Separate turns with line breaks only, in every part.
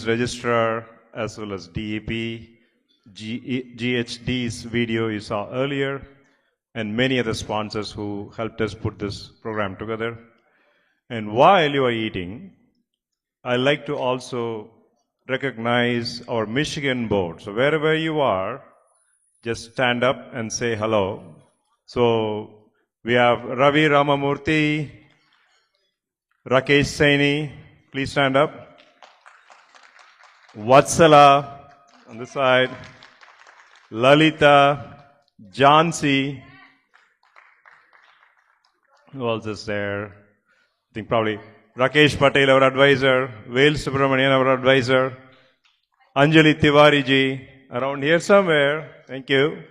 Indigenous Registrar, as well as DEP, GHD's video you saw earlier, and many other sponsors who helped us put this program together. And while you are eating, I'd like to also recognize our Michigan board. So wherever you are, just stand up and say hello. So we have Ravi Ramamurthy, Rakesh Saini, please stand up. Vatsala on the side, Lalita, Jansi, who else is there? I think probably Rakesh Patel, our advisor, Vail Subramanian, our advisor, Anjali Tiwari ji, around here somewhere, thank you.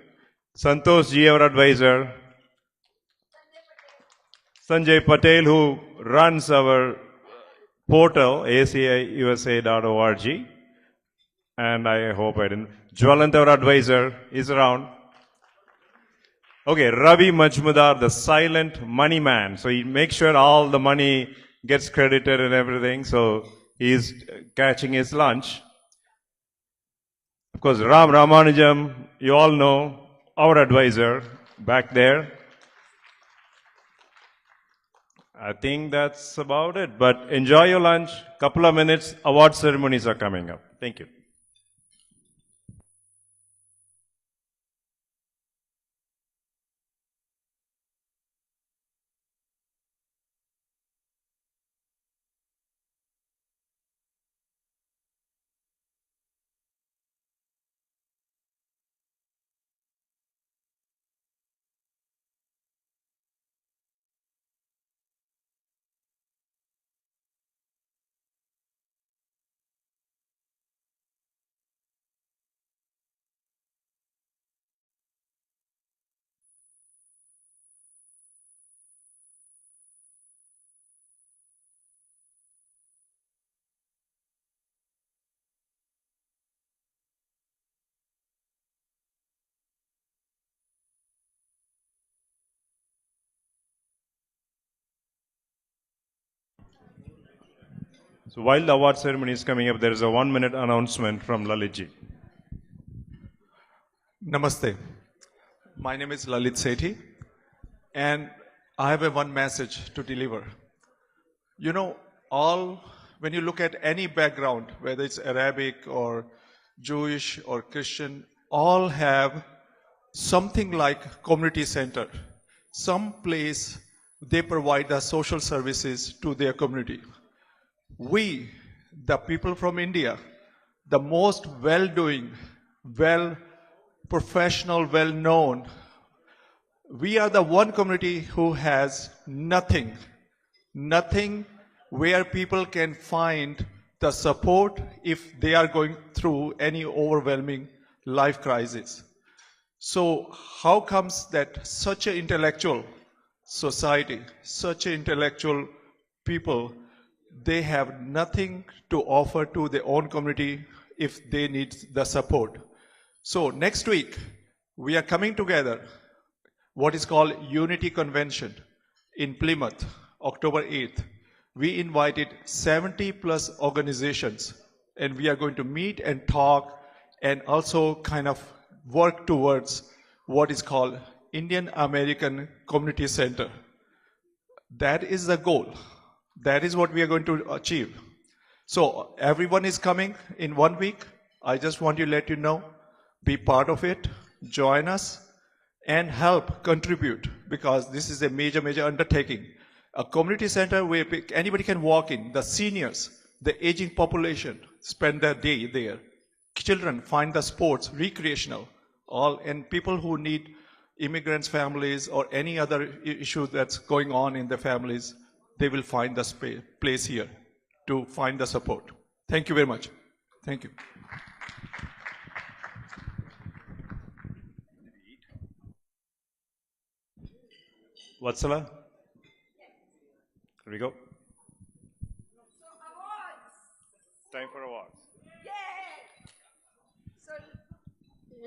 Santosh ji, our advisor, Sanjay Patel, who runs our portal, ASEIusa.org, and I hope I didn't. Jwalant, our advisor, is around. Okay, Ravi Majmudar, the silent money man. So he makes sure all the money gets credited and everything. So he's catching his lunch. Of course, Ram Ramanujam, you all know, our advisor back there. I think that's about it. But enjoy your lunch. Couple of minutes, award ceremonies are coming up. Thank you. So while the award ceremony is coming up, there is a 1-minute announcement from Lalitji.
Namaste. My name is Lalit Sethi, and I have one message to deliver. You know, when you look at any background, whether it's Arabic or Jewish or Christian, all have something like community center. Some place they provide the social services to their community. We, the people from India, the most well-doing, well-professional, well-known, we are the one community who has nothing where people can find the support if they are going through any overwhelming life crisis. So how comes that such an intellectual society, such an intellectual people, they have nothing to offer to their own community if they need the support? So next week, we are coming together, what is called Unity Convention in Plymouth, October 8th. We invited 70 plus organizations, and we are going to meet and talk and also kind of work towards what is called Indian American Community Center. That is the goal. That is what we are going to achieve. So everyone is coming in 1 week. I just want to let you know, be part of it, join us, and help contribute, because this is a major, major undertaking. A community center where anybody can walk in, the seniors, the aging population, spend their day there. Children find the sports, recreational, and people who need immigrants' families or any other issue that's going on in their families, they will find the place here to find the support. Thank you very much. Thank you.
Vatsala? Here we go.
So awards.
Time for awards.
Yay! So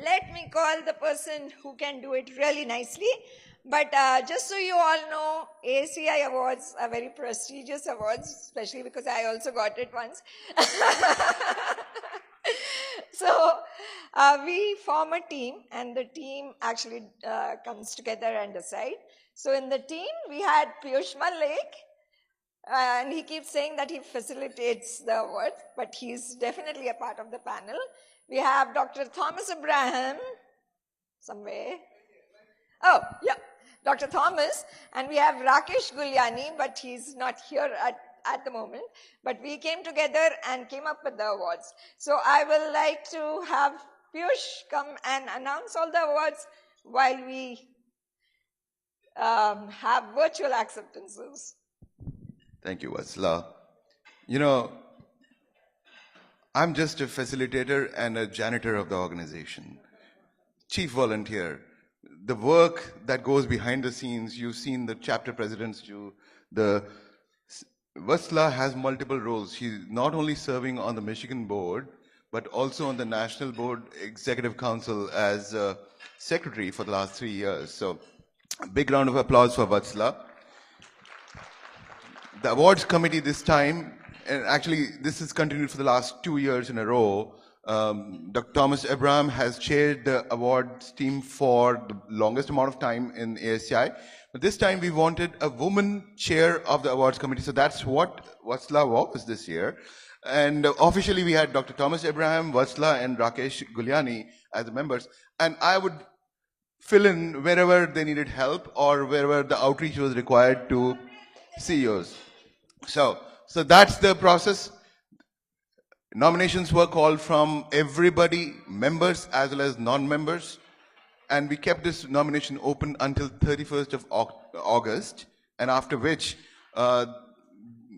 let me call the person who can do it really nicely. But just so you all know, ACI awards are very prestigious awards, especially because I also got it once. we form a team, and the team actually comes together and decide. So in the team, we had Piyush Malik, and he keeps saying that he facilitates the awards, but he's definitely a part of the panel. We have Dr. Thomas Abraham, somewhere. Oh, yeah, Dr. Thomas, and we have Rakesh Gulyani, but he's not here at the moment. But we came together and came up with the awards. So I will like to have Piyush come and announce all the awards while we have virtual acceptances.
Thank you, Vatsala. You know, I'm just a facilitator and a janitor of the organization. Chief volunteer. The work that goes behind the scenes, you've seen the chapter presidents do. Vatsala has multiple roles. She's not only serving on the Michigan board, but also on the National Board Executive Council as secretary for the last 3 years. So a big round of applause for Vatsala. The awards committee this time, and actually this has continued for the last 2 years in a row. Dr. Thomas Abraham has chaired the awards team for the longest amount of time in ASEI. But this time we wanted a woman chair of the awards committee. So that's what Vatsala was this year. And officially we had Dr. Thomas Abraham, Vatsala, and Rakesh Gulyani as the members. And I would fill in wherever they needed help or wherever the outreach was required to CEOs. So that's the process. Nominations were called from everybody, members as well as non-members. And we kept this nomination open until 31st of August, and after which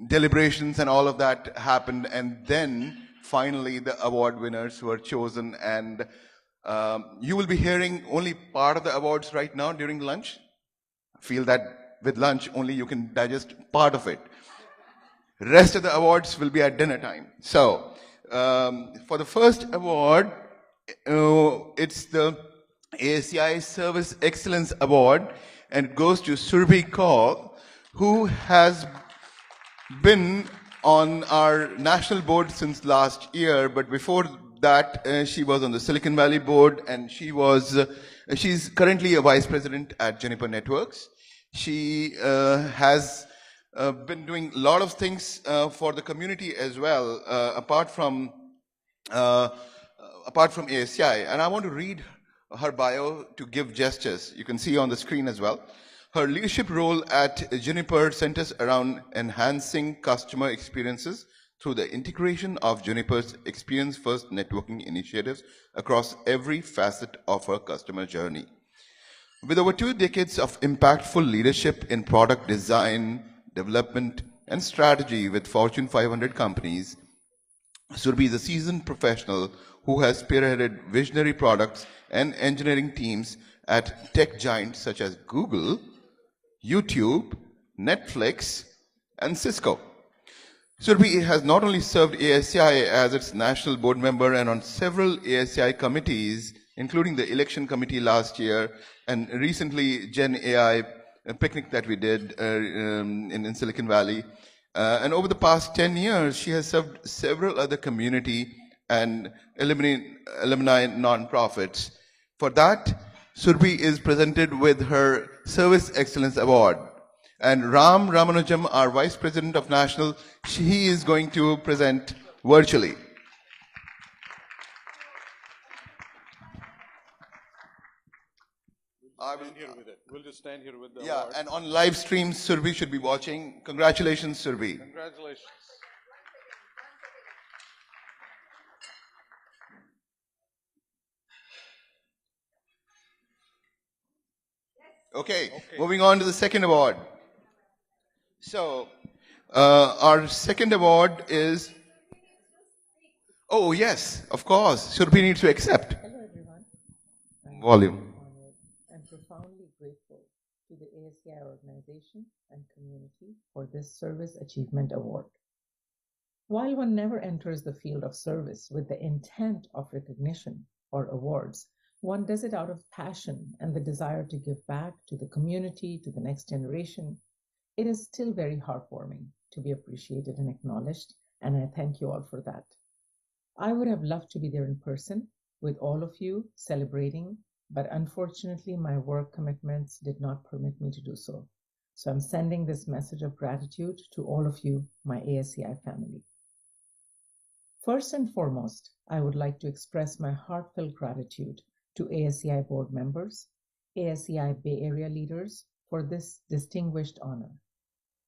deliberations and all of that happened, and then finally the award winners were chosen. And you will be hearing only part of the awards right now during lunch. Feel that with lunch only you can digest part of it. Rest of the awards will be at dinner time. So for the first award, it's the ASEI Service Excellence Award, and it goes to Surbhi Kaur, who has been on our national board since last year, but before that she was on the Silicon Valley board, and she's currently a vice president at Juniper Networks. She has been doing a lot of things for the community as well, apart from ASEI, and I want to read her bio to give gestures. You can see on the screen as well. Her leadership role at Juniper centers around enhancing customer experiences through the integration of Juniper's experience-first networking initiatives across every facet of her customer journey. With over 2 decades of impactful leadership in product design, development, and strategy with Fortune 500 companies, Surbhi is a seasoned professional who has spearheaded visionary products and engineering teams at tech giants such as Google, YouTube, Netflix, and Cisco. Surbhi has not only served ASEI as its national board member and on several ASEI committees, including the election committee last year, and recently Gen AI, a picnic that we did in Silicon Valley. And over the past 10 years, she has served several other community and alumni nonprofits. For that, Surbhi is presented with her Service Excellence Award. And Ram Ramanujam, our Vice President of National, he is going to present virtually.
We'll just stand here with the
Yeah,
award.
and on live stream, Surbhi should be watching. Congratulations, Surbhi.
Congratulations.
Okay, moving on to the second award. So, our second award is... Oh, yes, of course. Surbhi needs to accept.
Hello, everyone. I'm
Volume.
honored and profoundly grateful to the ASEI organization and community for this Service Achievement Award. While one never enters the field of service with the intent of recognition or awards, one does it out of passion and the desire to give back to the community, to the next generation. It is still very heartwarming to be appreciated and acknowledged, and I thank you all for that. I would have loved to be there in person, with all of you celebrating, but unfortunately my work commitments did not permit me to do so. So I'm sending this message of gratitude to all of you, my ASEI family. First and foremost, I would like to express my heartfelt gratitude to ASEI board members, ASEI Bay Area leaders for this distinguished honor.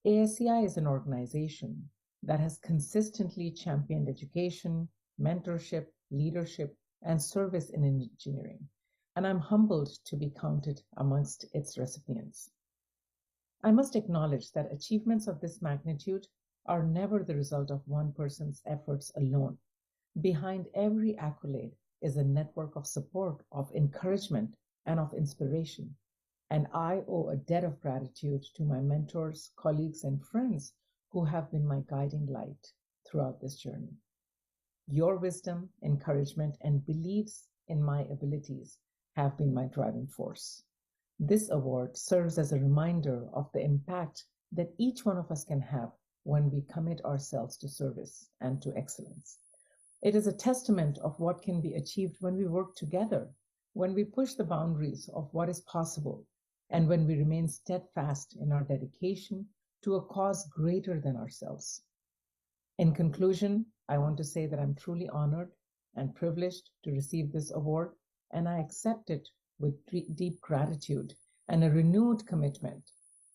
ASEI is an organization that has consistently championed education, mentorship, leadership, and service in engineering, and I'm humbled to be counted amongst its recipients. I must acknowledge that achievements of this magnitude are never the result of one person's efforts alone. Behind every accolade is a network of support, of encouragement, and of inspiration. And I owe a debt of gratitude to my mentors, colleagues, and friends who have been my guiding light throughout this journey. Your wisdom, encouragement, and beliefs in my abilities have been my driving force. This award serves as a reminder of the impact that each one of us can have when we commit ourselves to service and to excellence. It is a testament of what can be achieved when we work together, when we push the boundaries of what is possible, and when we remain steadfast in our dedication to a cause greater than ourselves. In conclusion, I want to say that I'm truly honored and privileged to receive this award, and I accept it with deep gratitude and a renewed commitment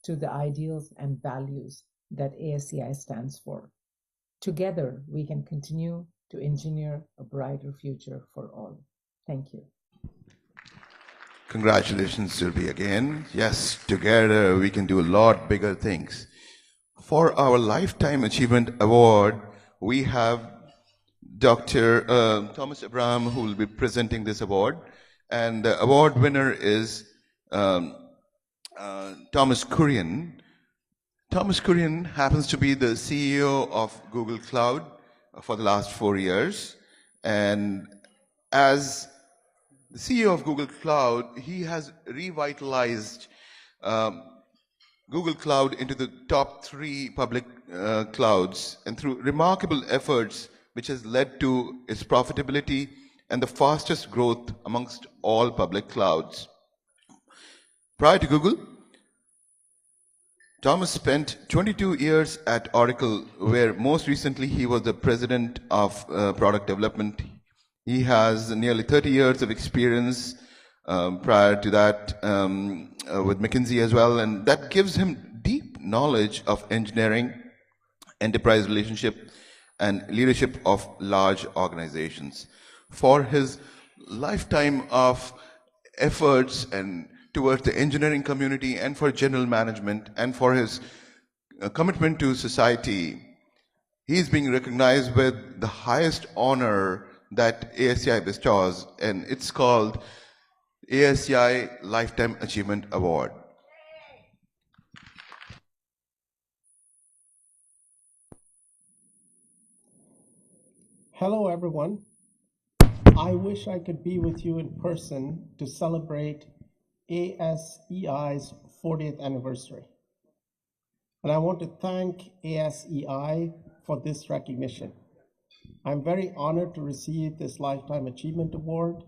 to the ideals and values that ASEI stands for. Together, we can continue to engineer a brighter future for all. Thank you.
Congratulations, Sylvie, again. Yes, together we can do a lot bigger things. For our Lifetime Achievement Award, we have Dr. Thomas Abraham, who will be presenting this award. And the award winner is Thomas Kurian. Thomas Kurian happens to be the CEO of Google Cloud for the last 4 years. And as the CEO of Google Cloud, he has revitalized Google Cloud into the top 3 public clouds, and through remarkable efforts, which has led to its profitability and the fastest growth amongst all public clouds. Prior to Google, Thomas spent 22 years at Oracle, where most recently he was the president of product development. He has nearly 30 years of experience prior to that with McKinsey as well, and that gives him deep knowledge of engineering, enterprise relationship, and leadership of large organizations. For his lifetime of efforts and towards the engineering community and for general management and for his commitment to society, he is being recognized with the highest honor that ASEI bestows, and it's called ASEI Lifetime Achievement Award.
Hello, everyone. I wish I could be with you in person to celebrate ASEI's 40th anniversary. And I want to thank ASEI for this recognition. I'm very honored to receive this Lifetime Achievement Award,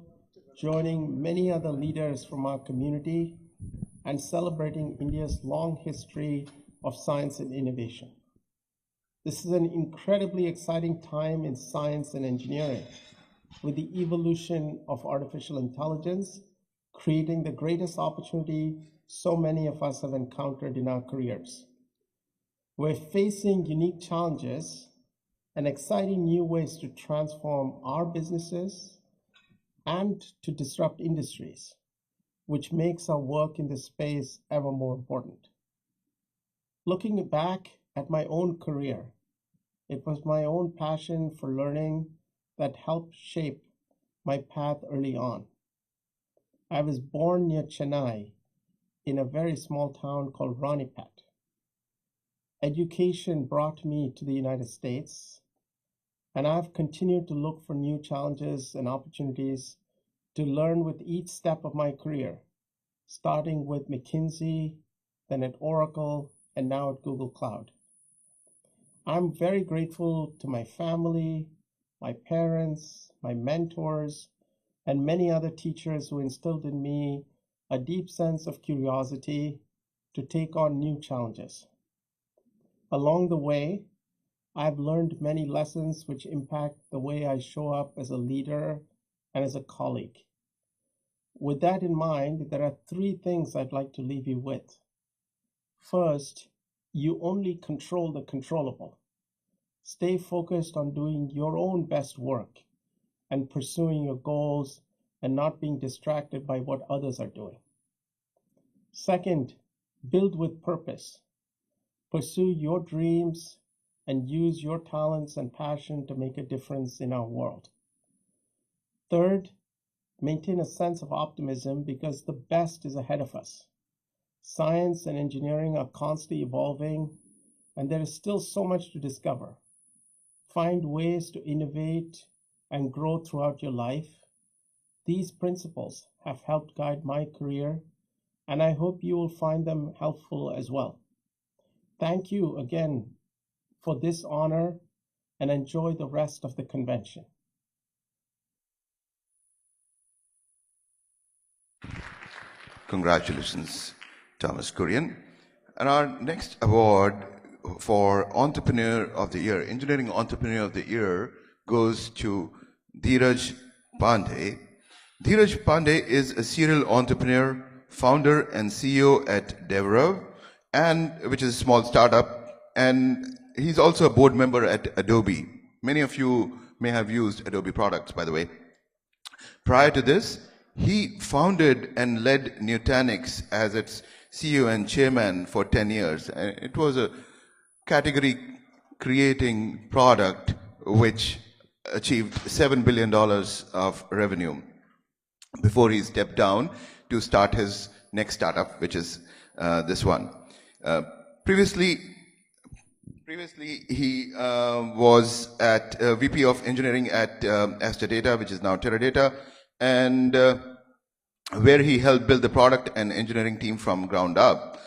joining many other leaders from our community and celebrating India's long history of science and innovation. This is an incredibly exciting time in science and engineering, with the evolution of artificial intelligence creating the greatest opportunity so many of us have encountered in our careers. We're facing unique challenges and exciting new ways to transform our businesses and to disrupt industries, which makes our work in this space ever more important. Looking back at my own career, it was my own passion for learning that helped shape my path early on. I was born near Chennai in a very small town called Ranipat. Education brought me to the United States, and I've continued to look for new challenges and opportunities to learn with each step of my career, starting with McKinsey, then at Oracle, and now at Google Cloud. I'm very grateful to my family, my parents, my mentors, and many other teachers who instilled in me a deep sense of curiosity to take on new challenges. Along the way, I've learned many lessons which impact the way I show up as a leader and as a colleague. With that in mind, there are 3 things I'd like to leave you with. First, you only control the controllable. Stay focused on doing your own best work and pursuing your goals and not being distracted by what others are doing. Second, build with purpose. Pursue your dreams and use your talents and passion to make a difference in our world. Third, maintain a sense of optimism because the best is ahead of us. Science and engineering are constantly evolving, and there is still so much to discover. Find ways to innovate and grow throughout your life. These principles have helped guide my career, and I hope you will find them helpful as well. Thank you again for this honor, and enjoy the rest of the convention.
Congratulations, Thomas Kurian. And our next award for Entrepreneur of the Year, Engineering Entrepreneur of the Year, goes to Dheeraj Pandey. Dheeraj Pandey is a serial entrepreneur, founder and CEO at DevRev, which is a small startup, and he's also a board member at Adobe. Many of you may have used Adobe products, by the way. Prior to this, he founded and led Nutanix as its CEO and chairman for 10 years. It was a category-creating product which achieved $7 billion of revenue before he stepped down to start his next startup, which is this one. Previously, he was at VP of Engineering at Aster Data, which is now Teradata, and where he helped build the product and engineering team from ground up.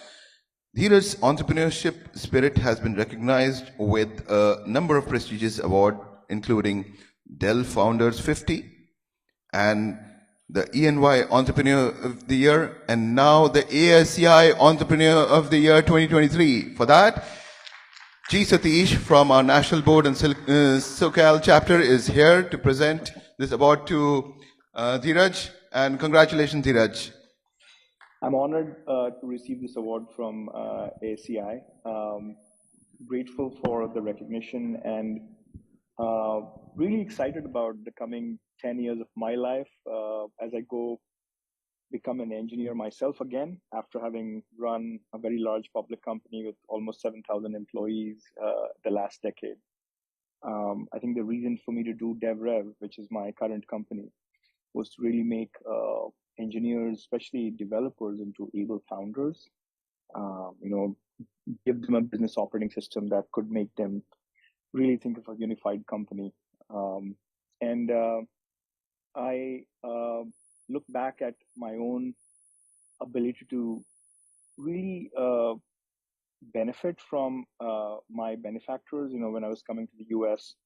Dheeraj's entrepreneurship spirit has been recognized with a number of prestigious awards, including Dell Founders 50 and the EY Entrepreneur of the Year, and now the ASEI Entrepreneur of the Year 2023. For that, G. Satish from our National Board and SoCal chapter is here to present this award to Dheeraj, and congratulations, Dheeraj.
I'm honored to receive this award from ASEI. Grateful for the recognition and really excited about the coming 10 years of my life as I go become an engineer myself again after having run a very large public company with almost 7,000 employees the last decade. I think the reason for me to do DevRev, which is my current company, was to really make engineers, especially developers, into able founders. Give them a business operating system that could make them really think of a unified company. I look back at my own ability to really benefit from my benefactors. When I was coming to the US,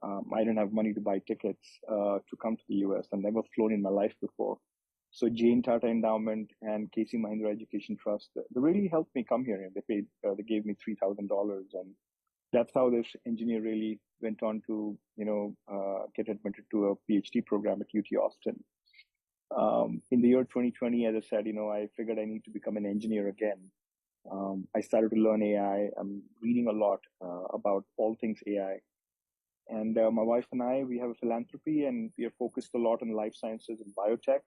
I didn't have money to buy tickets to come to the US. I've never flown in my life before. So Jane Tata Endowment and Casey Mahindra Education Trust, they really helped me come here. They gave me $3,000, and that's how this engineer really went on to, get admitted to a PhD program at UT Austin. In the year 2020, as I said, I figured I need to become an engineer again. I started to learn AI. I'm reading a lot about all things AI. And my wife and I, we have a philanthropy, and we are focused a lot on life sciences and biotech.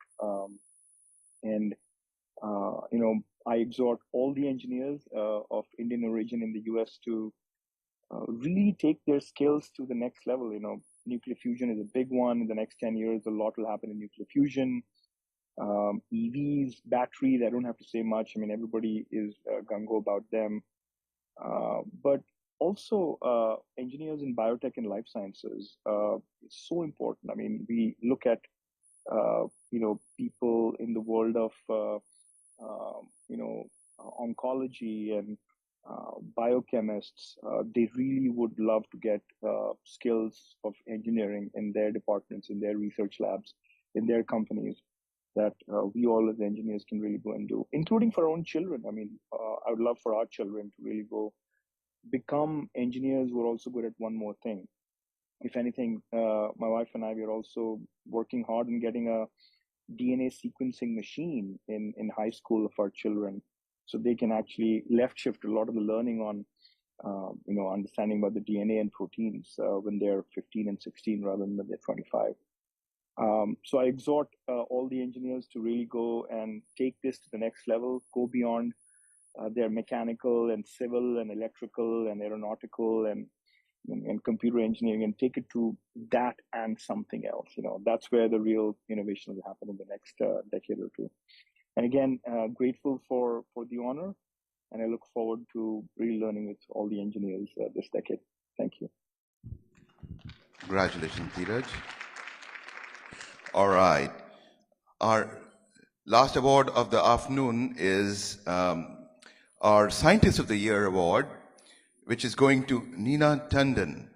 I exhort all the engineers of Indian origin in the US to really take their skills to the next level. Nuclear fusion is a big one. In the next 10 years, a lot will happen in nuclear fusion. EVs, batteries, I don't have to say much. Everybody is gung-ho about them. But also engineers in biotech and life sciences is so important. We look at people in the world of oncology and biochemists. They really would love to get skills of engineering in their departments, in their research labs. in their companies that we all as engineers can really go and do, including for our own children. I mean, I would love for our children to really go become engineers who are also good at one more thing. If anything, my wife and I, we are also working hard in getting a DNA sequencing machine in high school of our children, so they can actually left shift a lot of the learning on, understanding about the DNA and proteins when they're 15 and 16 rather than when they're 25. So I exhort all the engineers to really go and take this to the next level, go beyond their mechanical and civil and electrical and aeronautical and computer engineering, and take it to that and something else. That's where the real innovation will happen in the next decade or two. And again, grateful for the honor, and I look forward to really learning with all the engineers this decade. Thank you.
Congratulations, Dheeraj. All right. Our last award of the afternoon is our Scientist of the Year award, which is going to Neena Tandon.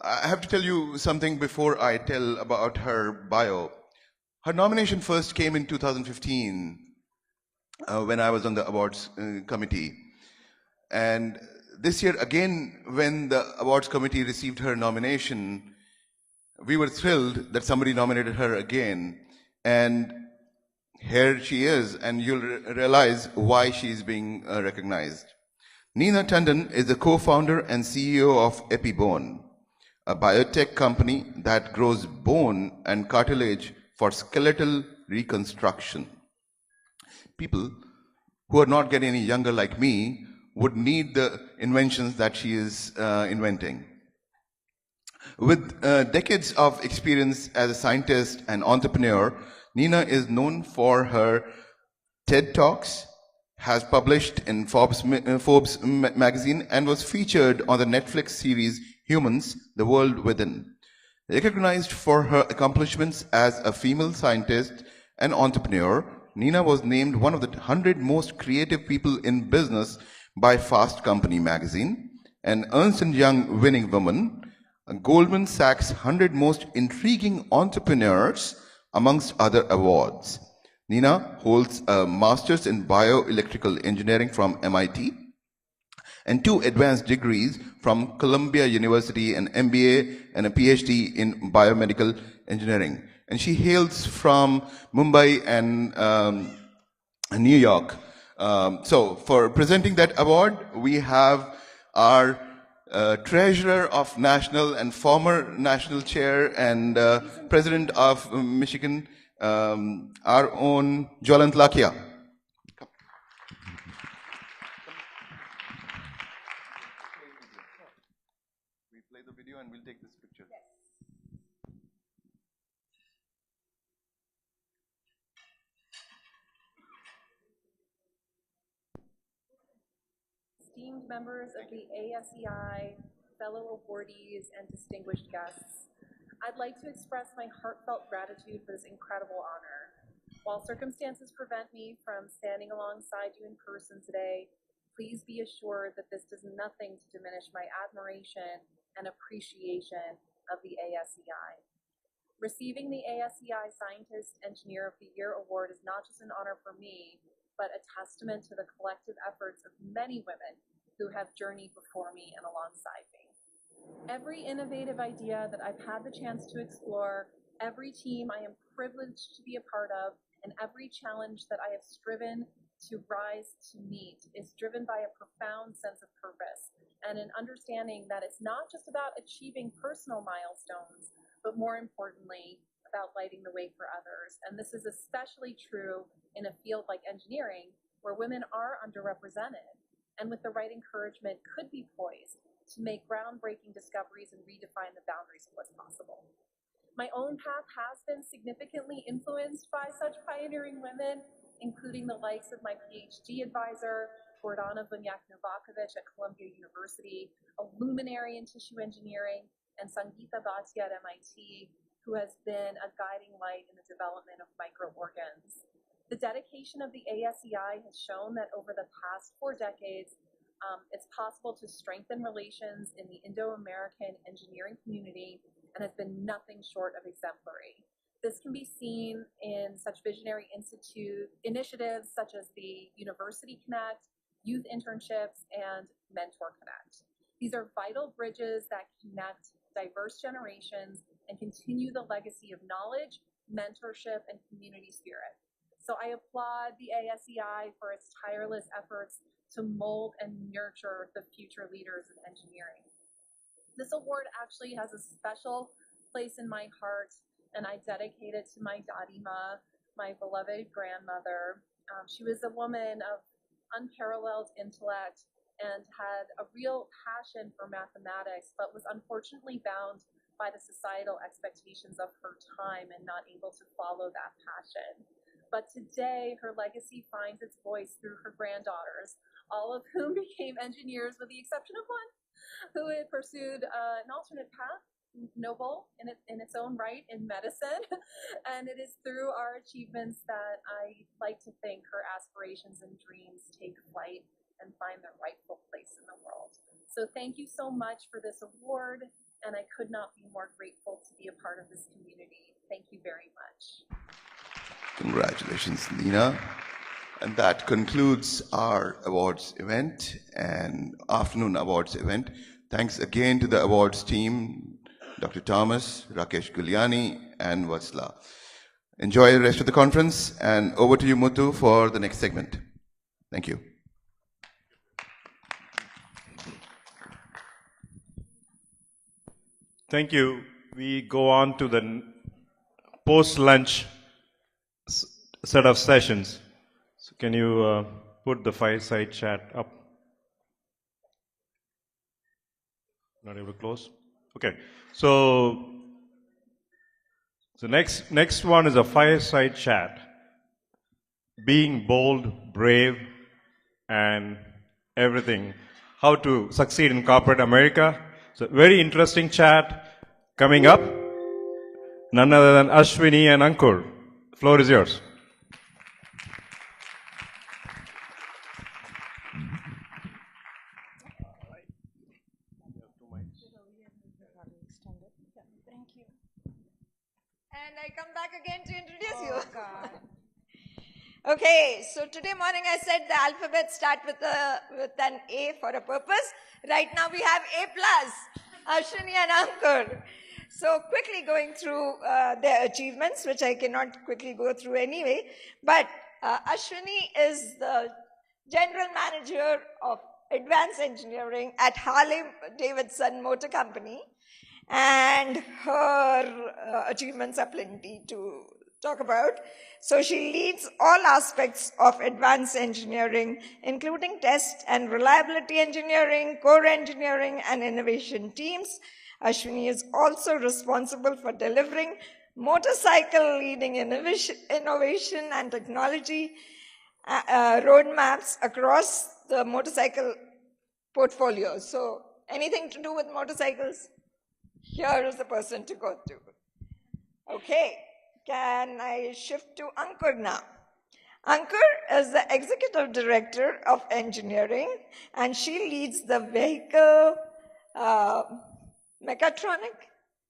I have to tell you something before I tell about her bio. Her nomination first came in 2015 when I was on the awards committee. And this year again, when the awards committee received her nomination, we were thrilled that somebody nominated her again. And here she is, and you'll realize why she's being recognized. Neena Tandon is the co-founder and CEO of EpiBone, a biotech company that grows bone and cartilage for skeletal reconstruction. People who are not getting any younger like me would need the inventions that she is inventing. With decades of experience as a scientist and entrepreneur, Neena is known for her TED Talks, has published in Forbes magazine, and was featured on the Netflix series Humans, The World Within. Recognized for her accomplishments as a female scientist and entrepreneur, Neena was named one of the 100 most creative people in business by Fast Company magazine, an Ernst & Young winning woman, a Goldman Sachs 100 most intriguing entrepreneurs, amongst other awards. Neena holds a master's in bioelectrical engineering from MIT and 2 advanced degrees from Columbia University, an MBA and a PhD in biomedical engineering. And she hails from Mumbai and New York. So for presenting that award, we have our treasurer of national and former national chair and president of Michigan, our own Jwalant Lakia. We play the video and we'll take this picture.
Esteemed members of the ASEI, fellow awardees, and distinguished guests, I'd like to express my heartfelt gratitude for this incredible honor. While circumstances prevent me from standing alongside you in person today, please be assured that this does nothing to diminish my admiration and appreciation of the ASEI. Receiving the ASEI Scientist Engineer of the Year award is not just an honor for me, but a testament to the collective efforts of many women who have journeyed before me and alongside me. Every innovative idea that I've had the chance to explore, every team I am privileged to be a part of, and every challenge that I have striven to rise to meet is driven by a profound sense of purpose and an understanding that it's not just about achieving personal milestones, but more importantly, about lighting the way for others. And this is especially true in a field like engineering, where women are underrepresented, and with the right encouragement could be poised to make groundbreaking discoveries and redefine the boundaries of what's possible. My own path has been significantly influenced by such pioneering women, including the likes of my PhD advisor, Gordana Bunyak-Novakovic at Columbia University, a luminary in tissue engineering, and Sangeeta Bhatia at MIT, who has been a guiding light in the development of microorgans. The dedication of the ASEI has shown that over the past 4 decades, it's possible to strengthen relations in the Indo-American engineering community and has been nothing short of exemplary. This can be seen in such visionary initiatives such as the University Connect, Youth Internships, and Mentor Connect. These are vital bridges that connect diverse generations and continue the legacy of knowledge, mentorship, and community spirit. So I applaud the ASEI for its tireless efforts to mold and nurture the future leaders of engineering. This award actually has a special place in my heart, and I dedicate it to my Dadima, my beloved grandmother. She was a woman of unparalleled intellect and had a real passion for mathematics, but was unfortunately bound by the societal expectations of her time and not able to follow that passion. But today, her legacy finds its voice through her granddaughters, all of whom became engineers with the exception of one, who had pursued an alternate path, noble in its own right, in medicine. And it is through our achievements that I like to think her aspirations and dreams take flight and find their rightful place in the world. So thank you so much for this award, and I could not be more grateful to be a part of this community. Thank you very much.
Congratulations, Nina. And that concludes our awards event and afternoon awards event. Thanks again to the awards team, Dr. Thomas, Rakesh Guliani, and Vatsla. Enjoy the rest of the conference, and over to you, Muthu, for the next segment. Thank you.
Thank you. We go on to the post-lunch set of sessions. So can you put the fireside chat up? Not able to close? Okay. So next one is a fireside chat. Being bold, brave, and everything. How to succeed in corporate America. So very interesting chat coming up. None other than Ashwini and Ankur. The floor is yours.
Thank you. And I come back again to introduce you.
God.
Okay, so today morning I said the alphabet start with an A for a purpose. Right now we have A+, Ashwini and Ankur. So quickly going through their achievements, which I cannot quickly go through anyway. But Ashwini is the General Manager of Advanced Engineering at Harley-Davidson Motor Company. And her achievements are plenty to talk about. So she leads all aspects of advanced engineering, including test and reliability engineering, core engineering, and innovation teams. Ashwini is also responsible for delivering motorcycle leading innovation and technology roadmaps across the motorcycle portfolio. So anything to do with motorcycles? Here is the person to go to. Okay, can I shift to Ankur now? Ankur is the Executive Director of Engineering, and she leads the vehicle mechatronic,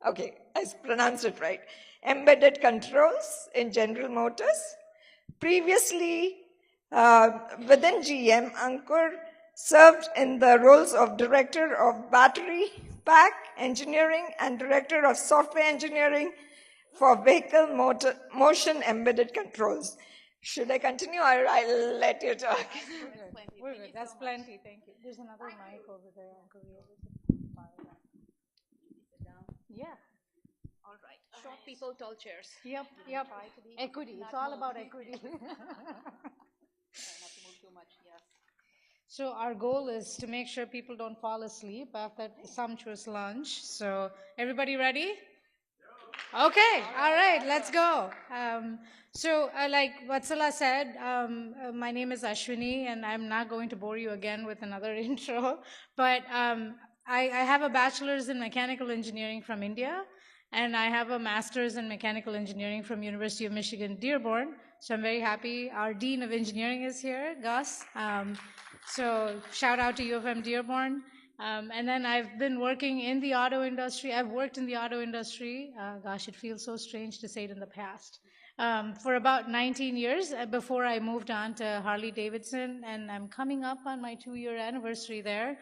okay, I pronounced it right, embedded controls in General Motors. Previously, within GM, Ankur served in the roles of Director of Battery Pack Engineering and Director of Software Engineering for Vehicle Motion Embedded Controls. Should I continue or I'll let you talk?
We're good. That's plenty. Thank you. There's another mic over there. Yeah.
All right. Short people, tall chairs.
Yep. Equity. It's all about equity.
Not to move too much, yes.
So our goal is to make sure people don't fall asleep after that sumptuous lunch. So everybody ready? Okay, all right, let's go. Like Vatsala said, my name is Ashwini, and I'm not going to bore you again with another intro, but I have a bachelor's in mechanical engineering from India, and I have a master's in mechanical engineering from University of Michigan, Dearborn. So I'm very happy. Our Dean of Engineering is here, Gus. So shout out to U of M Dearborn. And then I've been working in the auto industry. I've worked in the auto industry. Gosh, it feels so strange to say it in the past. For about 19 years before I moved on to Harley Davidson, and I'm coming up on my 2-year anniversary there.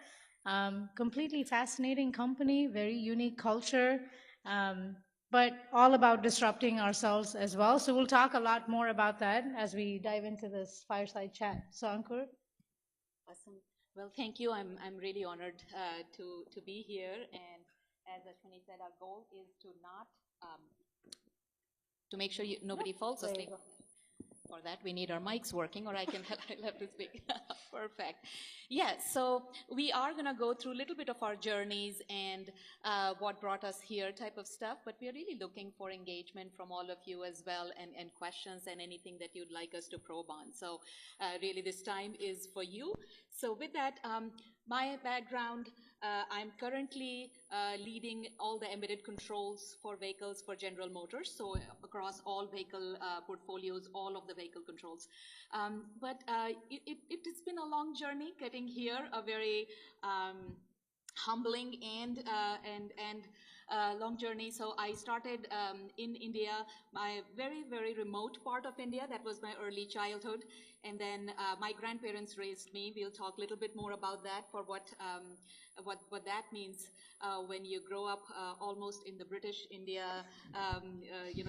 Completely fascinating company, very unique culture, but all about disrupting ourselves as well. So we'll talk a lot more about that as we dive into this fireside chat. So Ankur?
Awesome. Well, thank you. I'm really honored to be here. And as Ashwini said, our goal is to not to make sure nobody falls asleep. For that, we need our mics working, or I'll have to speak. Perfect. Yes, so we are going to go through a little bit of our journeys and what brought us here type of stuff, but we're really looking for engagement from all of you as well, and questions and anything that you'd like us to probe on. So really this time is for you. So with that, my background, I'm currently leading all the embedded controls for vehicles for General Motors, so across all vehicle portfolios, all of the vehicle controls. But it has been a long journey getting here, a very humbling and long journey. So I started in India, my very, very remote part of India. That was my early childhood. And then my grandparents raised me. We'll talk a little bit more about that for what that means when you grow up almost in the British India,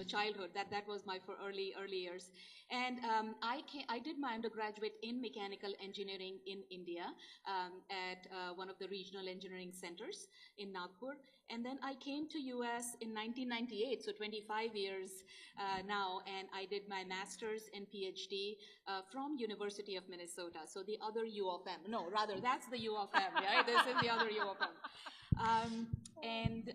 childhood. That was my early years. And I did my undergraduate in mechanical engineering in India at one of the regional engineering centers in Nagpur. And then I came to US in 1998, so 25 years now, and I did my master's and PhD from University of Minnesota, so the other U of M. No, rather, that's the U of M, right? This is the other U of M. And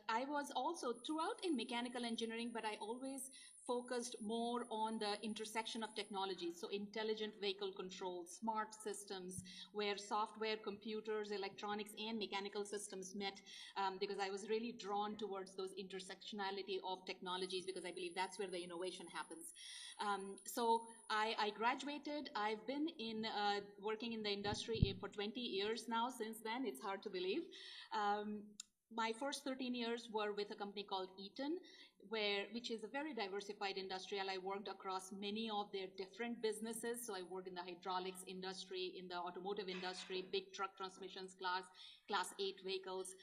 I was also throughout in mechanical engineering, but I always focused more on the intersection of technologies, so intelligent vehicle control, smart systems, where software, computers, electronics, and mechanical systems met, because I was really drawn towards those intersectionality of technologies, because I believe that's where the innovation happens. So I graduated. I've been working in the industry for 20 years now. Since then, it's hard to believe. My first 13 years were with a company called Eaton, which is a very diversified industrial. I worked across many of their different businesses. So I worked in the hydraulics industry, in the automotive industry, big truck transmissions, class 8 vehicles,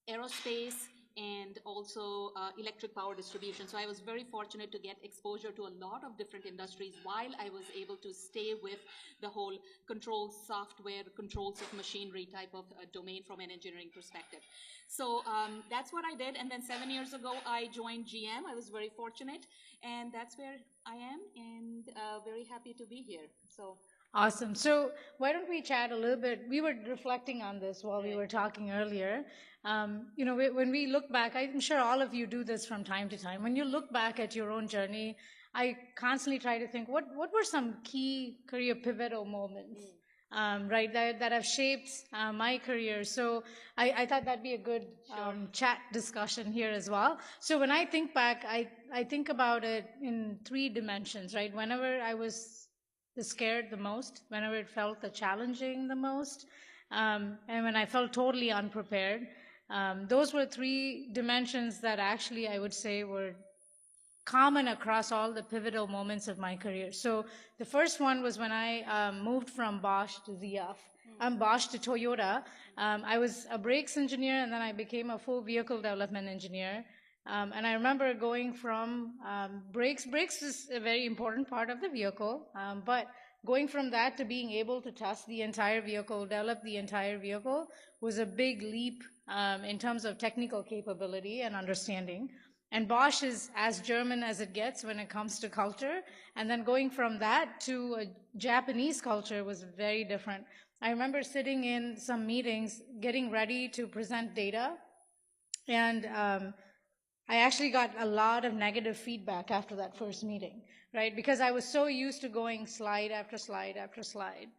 aerospace, and also electric power distribution. So I was very fortunate to get exposure to a lot of different industries while I was able to stay with the whole controls, software, controls of machinery type of domain from an engineering perspective. So that's what I did. And then 7 years ago, I joined GM. I was very fortunate. And that's where I am, and very happy to be here. So.
Awesome. So why don't we chat a little bit? We were reflecting on this while we were talking earlier. When we look back, I'm sure all of you do this from time to time. When you look back at your own journey, I constantly try to think, what were some key career pivotal moments, right, that have shaped my career? So I thought that'd be a good chat discussion here as well. So when I think back, I think about it in 3 dimensions, right? Whenever I was scared the most, whenever it felt the challenging the most, and when I felt totally unprepared. Those were 3 dimensions that actually I would say were common across all the pivotal moments of my career. So the first one was when I moved from Bosch to ZF. Bosch to Toyota. I was a brakes engineer, and then I became a full vehicle development engineer. And I remember going from brakes. Brakes is a very important part of the vehicle, but going from that to being able to test the entire vehicle, develop the entire vehicle, was a big leap in terms of technical capability and understanding. And Bosch is as German as it gets when it comes to culture. And then going from that to a Japanese culture was very different. I remember sitting in some meetings, getting ready to present data, and I actually got a lot of negative feedback after that first meeting, right? Because I was so used to going slide after slide after slide.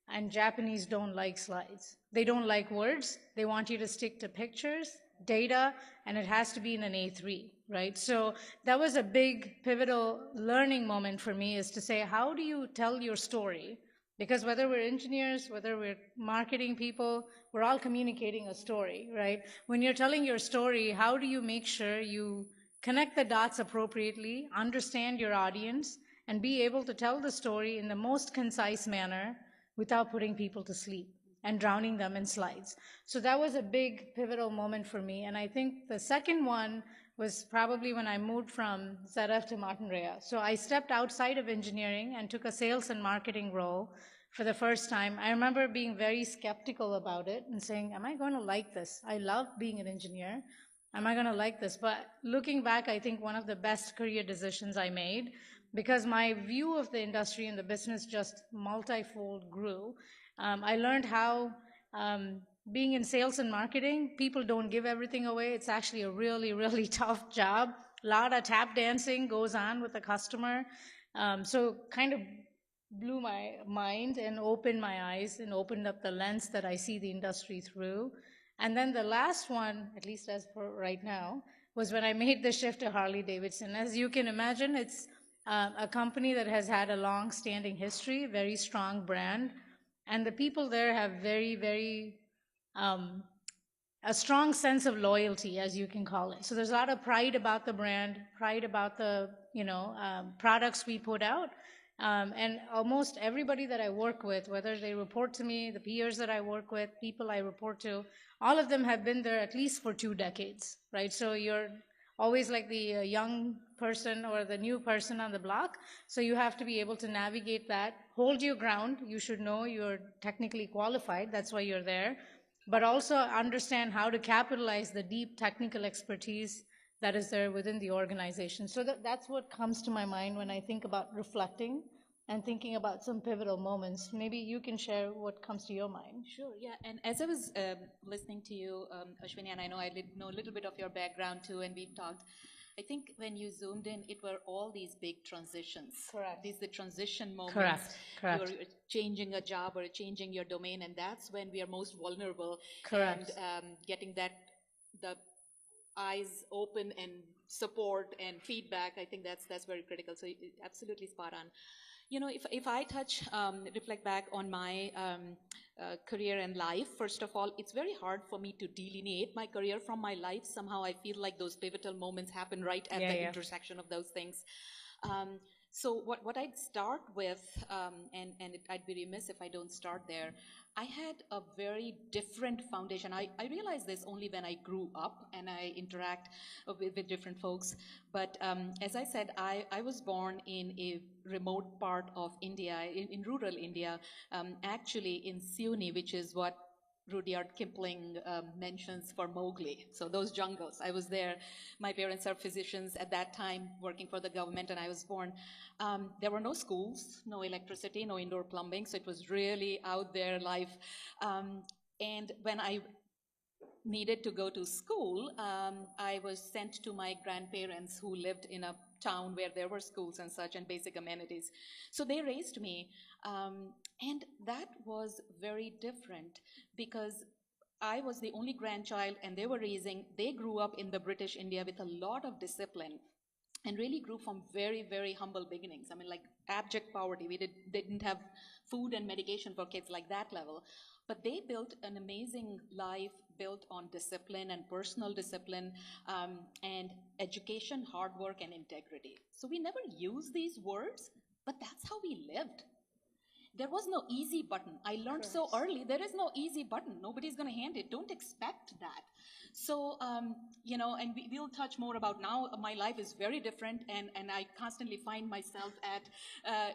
And Japanese don't like slides. They don't like words. They want you to stick to pictures, data, and it has to be in an A3, right? So that was a big pivotal learning moment for me, is to say, how do you tell your story Because whether we're engineers, whether we're marketing people, we're all communicating a story, right? When you're telling your story, how do you make sure you connect the dots appropriately, understand your audience, and be able to tell the story in the most concise manner without putting people to sleep and drowning them in slides? So that was a big pivotal moment for me. And I think the second one was probably when I moved from ZF to Martin Rea. So I stepped outside of engineering and took a sales and marketing role for the first time. I remember being very skeptical about it and saying, am I going to like this? I love being an engineer. Am I going to like this? But looking back, I think one of the best career decisions I made, because my view of the industry and the business just multifold grew. I learned how being in sales and marketing, people don't give everything away. It's actually a really, really tough job. A lot of tap dancing goes on with the customer. So kind of blew my mind and opened my eyes and opened up the lens that I see the industry through. And then the last one, at least as for right now, was when I made the shift to Harley Davidson. As you can imagine, it's a company that has had a long-standing history, very strong brand, and the people there have very, very a strong sense of loyalty, as you can call it. So there's a lot of pride about the brand, pride about the products we put out. And almost everybody that I work with, whether they report to me, the peers that I work with, people I report to, all of them have been there at least for 2 decades, right? So you're always like the young person or the new person on the block. So you have to be able to navigate that, hold your ground. You should know you're technically qualified. That's why you're there. But also understand how to capitalize the deep technical expertise that is there within the organization. So that's what comes to my mind when I think about reflecting and thinking about some pivotal moments. Maybe you can share what comes to your mind.
Sure, yeah. And as I was listening to you, Ashwini, and I know know a little bit of your background too, and we've talked, I think when you zoomed in, it were all these big transitions.
Correct.
These the transition moments.
Correct.
You're changing a job or changing your domain, and that's when we are most vulnerable.
Correct.
And getting the eyes open and support and feedback, I think that's very critical. So absolutely spot on. You know, if I reflect back on my career and life, first of all, it's very hard for me to delineate my career from my life. Somehow I feel like those pivotal moments happen right at the intersection of those things. So what I'd start with, I'd be remiss if I don't start there, I had a very different foundation. I realized this only when I grew up and I interact with different folks. But as I said, I was born in a remote part of India, in rural India, actually in Siuni, which is what Rudyard Kipling mentions for Mowgli. So those jungles, I was there. My parents are physicians at that time working for the government, and I was born. There were no schools, no electricity, no indoor plumbing, so it was really out there life. And when I needed to go to school, I was sent to my grandparents who lived in a town where there were schools and such and basic amenities. So they raised me, and that was very different because I was the only grandchild and they grew up in the British India with a lot of discipline and really grew from very, very humble beginnings. I mean, like abject poverty. We didn't have food and medication for kids like that level. But they built an amazing life built on discipline and personal discipline and education, hard work, and integrity. So we never used these words, but that's how we lived. There was no easy button. I learned so early, there is no easy button. Nobody's going to hand it. Don't expect that. So, you know, and we'll touch more about now. My life is very different, and I constantly find myself at,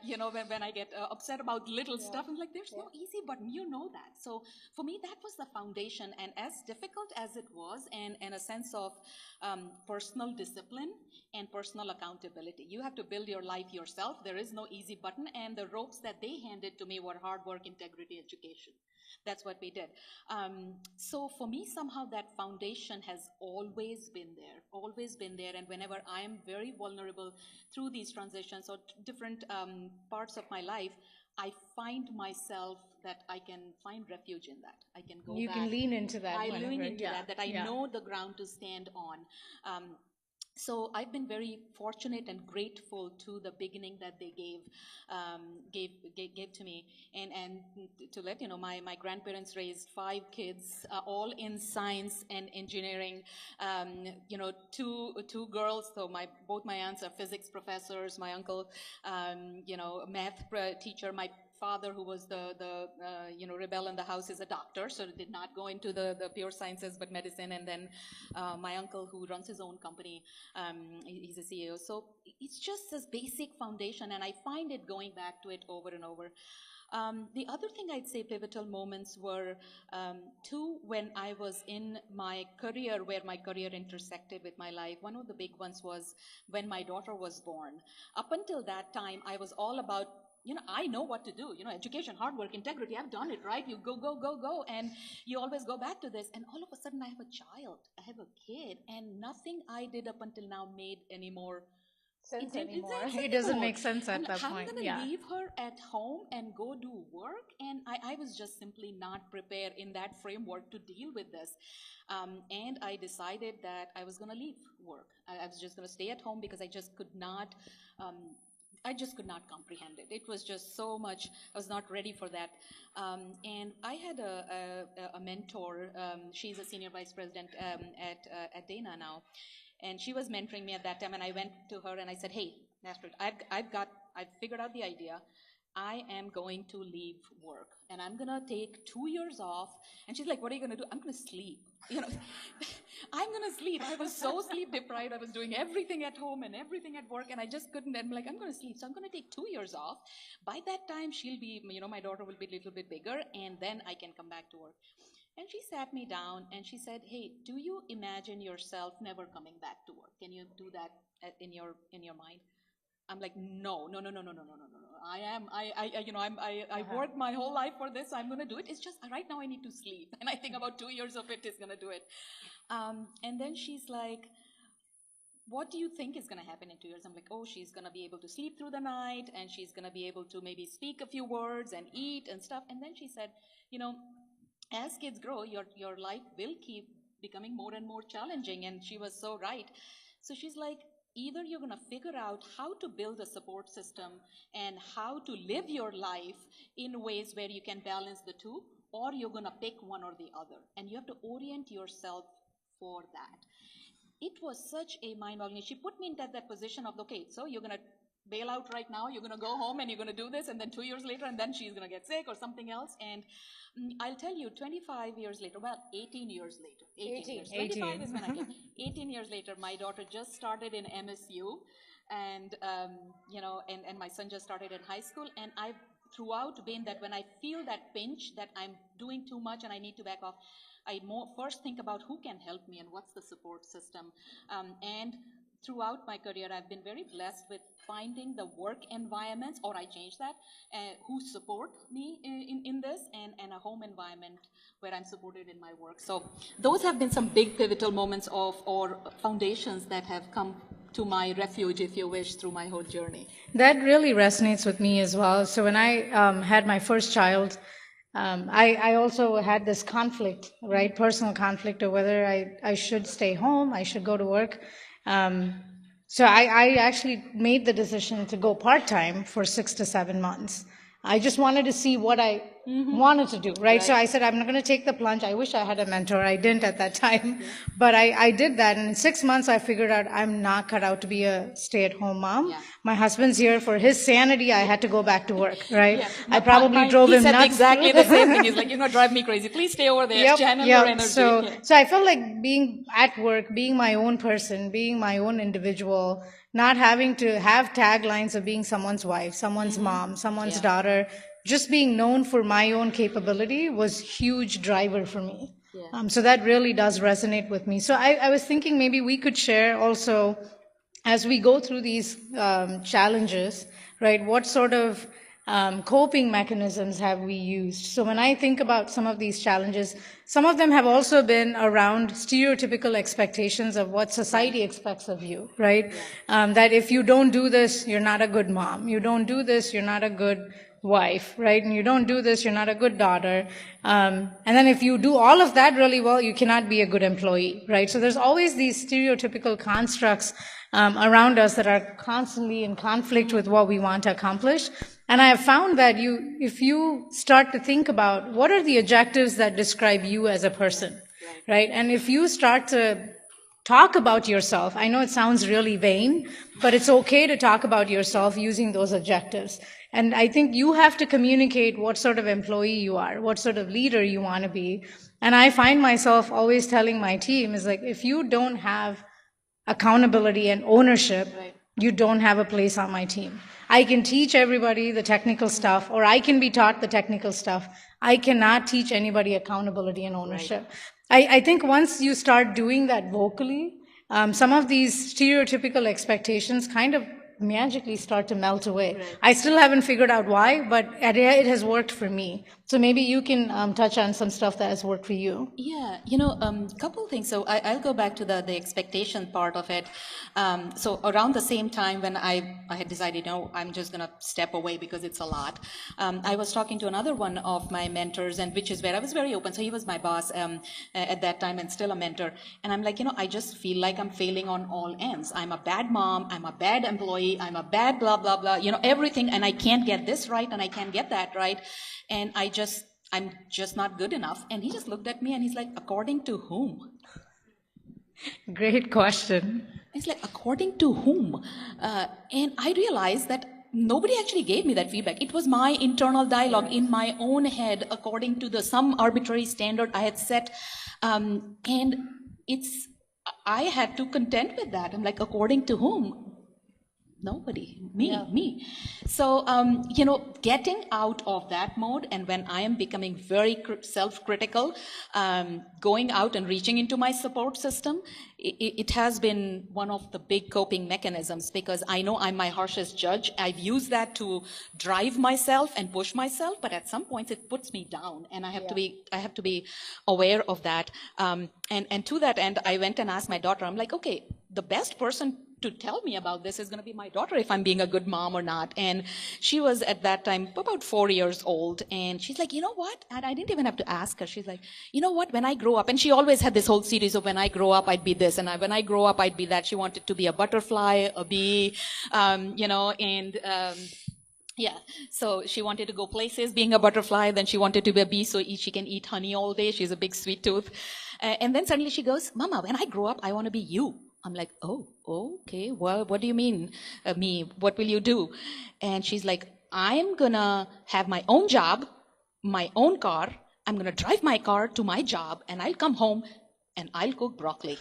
you know, when I get upset about little stuff, I'm like, there's no easy button. You know that. So for me, that was the foundation. And as difficult as it was, and a sense of personal discipline and personal accountability. You have to build your life yourself. There is no easy button, and the ropes that they handed to me were hard work, integrity, education. That's what we did. So for me, somehow that foundation has always been there. And whenever I am very vulnerable through these transitions or different parts of my life, I find myself that I can find refuge in that. I can go back.
You can lean into that.
I lean into that I know the ground to stand on. So I've been very fortunate and grateful to the beginning that they gave to me. And to let you know, my grandparents raised 5 kids, all in science and engineering. Two girls. So both my aunts are physics professors. My uncle, math teacher. My father, who was the rebel in the house, is a doctor, so did not go into the pure sciences but medicine. And then my uncle, who runs his own company, he's a CEO. So it's just this basic foundation, and I find it going back to it over and over. The other thing I'd say pivotal moments were two when I was in my career, where my career intersected with my life. One of the big ones was when my daughter was born. Up until that time, I was all about, I know what to do, education, hard work, integrity, I've done it, right? You go, go, go, go, and you always go back to this. And all of a sudden I have a child, I have a kid, and nothing I did up until now made any more
sense anymore.
It
doesn't make sense at that
I'm
point.
going to leave her at home and go do work, and I was just simply not prepared in that framework to deal with this. And I decided that I was going to leave work. I was just going to stay at home because I just could not comprehend it. It was just so much. I was not ready for that. And I had a mentor. She's a senior vice president at Dana now. And she was mentoring me at that time, and I went to her and I said, hey, Astrid, I've figured out the idea. I am going to leave work, and I'm going to take 2 years off. And she's like, what are you going to do? I'm going to sleep. I'm going to sleep. I was so sleep deprived. I was doing everything at home and everything at work, and I just couldn't. I'm like, I'm going to sleep. So I'm going to take 2 years off. By that time, she'll be, my daughter will be a little bit bigger, and then I can come back to work. And she sat me down and she said, hey, do you imagine yourself never coming back to work? Can you do that in your mind? I'm like, no. I worked my whole life for this. I'm going to do it. It's just right now I need to sleep. And I think about 2 years of it is going to do it. And then she's like, what do you think is going to happen in 2 years? I'm like, oh, she's going to be able to sleep through the night, and she's going to be able to maybe speak a few words and eat and stuff. And then she said, as kids grow, your life will keep becoming more and more challenging. And she was so right. So she's like, either you're going to figure out how to build a support system and how to live your life in ways where you can balance the two, or you're going to pick one or the other. And you have to orient yourself for that. It was such a mind-boggling. She put me into that position of, okay, so you're going to bail out right now, you're going to go home and you're going to do this, and then 2 years later, and then she's going to get sick or something else. And I'll tell you, 25 years later, well, 18 years later. 18 years. 25 is when I came. 18 years later, my daughter just started in MSU, and, and my son just started in high school. And I've throughout been that when I feel that pinch that I'm doing too much and I need to back off, I first think about who can help me and what's the support system. And throughout my career, I've been very blessed with finding the work environments, or I changed that, who support me in this, and a home environment where I'm supported in my work. So those have been some big pivotal moments or foundations that have come to my refuge, if you wish, through my whole journey.
That really resonates with me as well. So when I had my first child, I also had this conflict, right? Personal conflict of whether I should stay home, I should go to work. So I actually made the decision to go part-time for 6 to 7 months. I just wanted to see what I wanted to do, right? So I said, I'm not going to take the plunge. I wish I had a mentor. I didn't at that time, but I did that. And in 6 months, I figured out I'm not cut out to be a stay-at-home mom. Yeah. My husband's here for his sanity. I had to go back to work, right? Yeah. I probably drove him nuts.
He said exactly the same thing. He's like, you're going to drive me crazy. Please stay over there. Channel your energy.
So I felt like being at work, being my own person, being my own individual, not having to have taglines of being someone's wife, someone's mom, someone's daughter, just being known for my own capability was a huge driver for me. Yeah. So that really does resonate with me. So I was thinking maybe we could share also, as we go through these challenges, right, what sort of coping mechanisms have we used? So when I think about some of these challenges, some of them have also been around stereotypical expectations of what society expects of you, right? That if you don't do this, you're not a good mom. You don't do this, you're not a good wife, right? And you don't do this, you're not a good daughter. And then if you do all of that really well, you cannot be a good employee, right? So there's always these stereotypical constructs around us that are constantly in conflict with what we want to accomplish. And I have found that if you start to think about what are the adjectives that describe you as a person, right? And if you start to talk about yourself. I know it sounds really vain, but it's okay to talk about yourself using those adjectives. And I think you have to communicate what sort of employee you are, what sort of leader you want to be. And I find myself always telling my team is like, if you don't have accountability and ownership, you don't have a place on my team. I can teach everybody the technical stuff, or I can be taught the technical stuff. I cannot teach anybody accountability and ownership. I think once you start doing that vocally, some of these stereotypical expectations kind of magically start to melt away. Right. I still haven't figured out why, but it has worked for me. So maybe you can touch on some stuff that has worked for you.
Yeah, couple things. So I'll go back to the expectation part of it. So around the same time when I had decided, I'm just going to step away because it's a lot. I was talking to another one of my mentors, and which is where I was very open. So he was my boss at that time and still a mentor. And I'm like, I just feel like I'm failing on all ends. I'm a bad mom. I'm a bad employee. I'm a bad blah, blah, blah, everything. And I can't get this right and I can't get that right. And I'm just not good enough. And he just looked at me and he's like, according to whom?
Great question.
It's like, according to whom? And I realized that nobody actually gave me that feedback. It was my internal dialogue in my own head, according to some arbitrary standard I had set. And I had to contend with that. I'm like, according to whom? Nobody, me. So, getting out of that mode, and when I am becoming very self-critical, going out and reaching into my support system, it has been one of the big coping mechanisms, because I know I'm my harshest judge. I've used that to drive myself and push myself, but at some points it puts me down, and I have to be aware of that. And to that end, I went and asked my daughter. I'm like, okay, the best person to tell me about this is going to be my daughter, if I'm being a good mom or not. And she was at that time about 4 years old, and she's like, you know what? And I didn't even have to ask her. She's like, you know what? When I grow up, and she always had this whole series of when I grow up, I'd be this, and when I grow up, I'd be that. She wanted to be a butterfly, a bee, yeah, so she wanted to go places being a butterfly, then she wanted to be a bee so she can eat honey all day. She's a big sweet tooth. And then suddenly she goes, Mama, when I grow up, I want to be you. I'm like, oh, okay, well, what do you mean, me? What will you do? And she's like, I'm going to have my own job, my own car. I'm going to drive my car to my job, and I'll come home and I'll cook broccoli.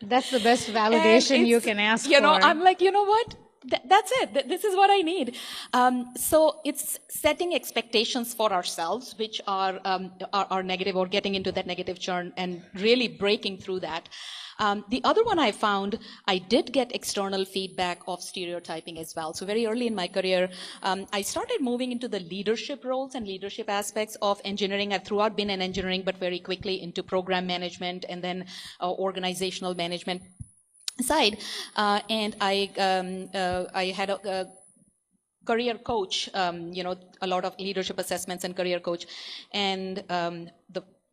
That's the best validation you can ask for.
I'm like, you know what? That's it. This is what I need. So it's setting expectations for ourselves, which are negative, or getting into that negative churn and really breaking through that. The other one I found, I did get external feedback of stereotyping as well. So very early in my career, I started moving into the leadership roles and leadership aspects of engineering. I've throughout been in engineering, but very quickly into program management and then organizational management side, and I had a career coach, a lot of leadership assessments and career coach, and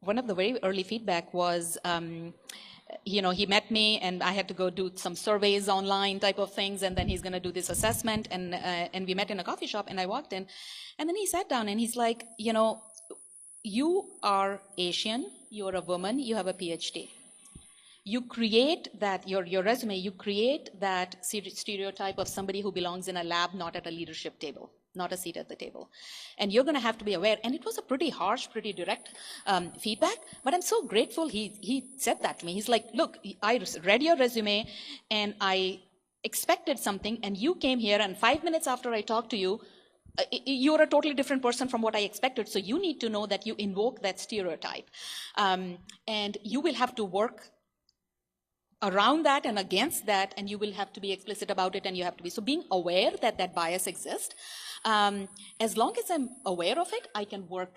one of the very early feedback was, he met me and I had to go do some surveys online type of things, and then he's going to do this assessment, and we met in a coffee shop, and I walked in, and then he sat down and he's like, you are Asian, you're a woman, you have a PhD. You create that, your resume, you create that stereotype of somebody who belongs in a lab, not at a leadership table, not a seat at the table. And you're going to have to be aware. And it was a pretty harsh, pretty direct feedback, but I'm so grateful he said that to me. He's like, look, I read your resume and I expected something, and you came here, and 5 minutes after I talked to you, you're a totally different person from what I expected. So you need to know that you invoke that stereotype. And you will have to work around that and against that, and you will have to be explicit about it, and you have to be. So being aware that bias exists, as long as I'm aware of it, I can work,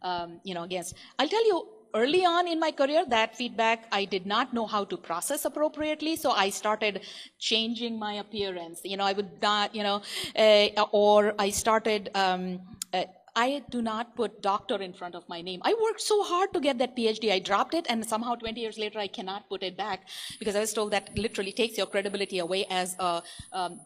against. I'll tell you, early on in my career, that feedback I did not know how to process appropriately, so I started changing my appearance. I would not, or I started. I do not put doctor in front of my name. I worked so hard to get that PhD. I dropped it, and somehow 20 years later, I cannot put it back because I was told that literally takes your credibility away as a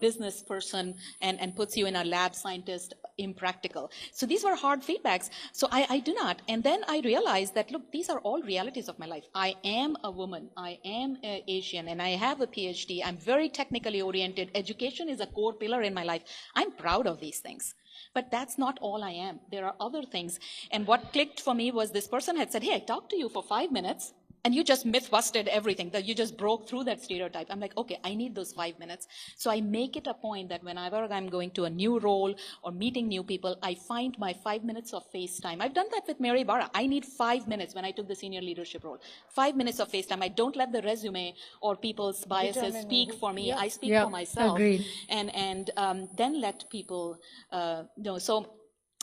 business person and puts you in a lab scientist impractical. So these were hard feedbacks. So I do not. And then I realized that, look, these are all realities of my life. I am a woman. I am Asian, and I have a PhD. I'm very technically oriented. Education is a core pillar in my life. I'm proud of these things. But that's not all I am. There are other things. And what clicked for me was this person had said, hey, I talked to you for 5 minutes, and you just myth-busted everything. That you just broke through that stereotype. I'm like, okay, I need those 5 minutes. So I make it a point that whenever I'm going to a new role or meeting new people, I find my 5 minutes of face time. I've done that with Mary Barra. I need 5 minutes when I took the senior leadership role. 5 minutes of face time. I don't let the resume or people's biases speak for me. I speak for myself.
Agreed.
And then let people know. So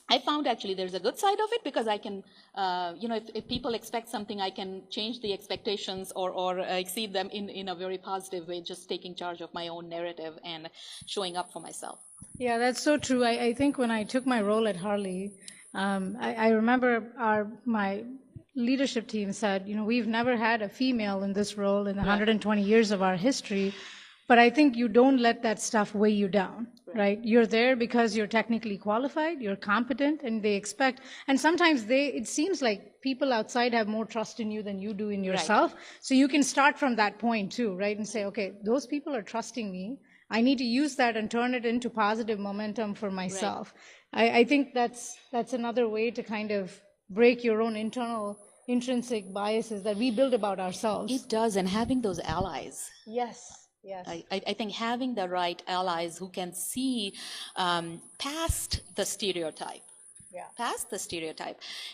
I found actually there's a good side of it because I can, if people expect something, I can change the expectations or exceed them in a very positive way, just taking charge of my own narrative and showing up for myself.
Yeah, that's so true. I think when I took my role at Harley, I remember my leadership team said, we've never had a female in this role in the 120 years of our history, but I think you don't let that stuff weigh you down, right? You're there because you're technically qualified, you're competent, and they expect, and sometimes it seems like people outside have more trust in you than you do in yourself. So you can start from that point too, right? And say, okay, those people are trusting me. I need to use that and turn it into positive momentum for myself. I think that's another way to kind of break your own intrinsic biases that we build about ourselves.
It does, and having those allies.
Yes. Yes.
I think having the right allies who can see past the stereotype,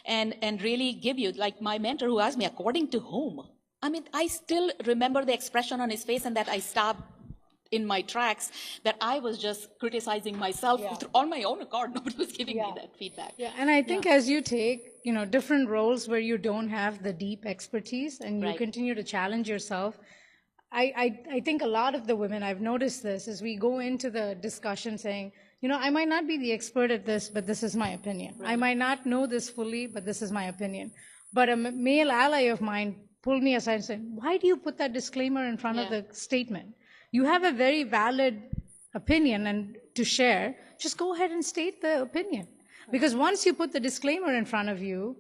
and really give you, like my mentor who asked me, according to whom? I mean, I still remember the expression on his face and that I stopped in my tracks, that I was just criticizing myself on my own accord. Nobody was giving me that feedback.
Yeah, and I think as you take, different roles where you don't have the deep expertise and you continue to challenge yourself, I think a lot of the women, I've noticed this, is we go into the discussion saying, I might not be the expert at this, but this is my opinion. I might not know this fully, but this is my opinion. But a male ally of mine pulled me aside and said, why do you put that disclaimer in front of the statement? You have a very valid opinion and to share, just go ahead and state the opinion. Because once you put the disclaimer in front of you,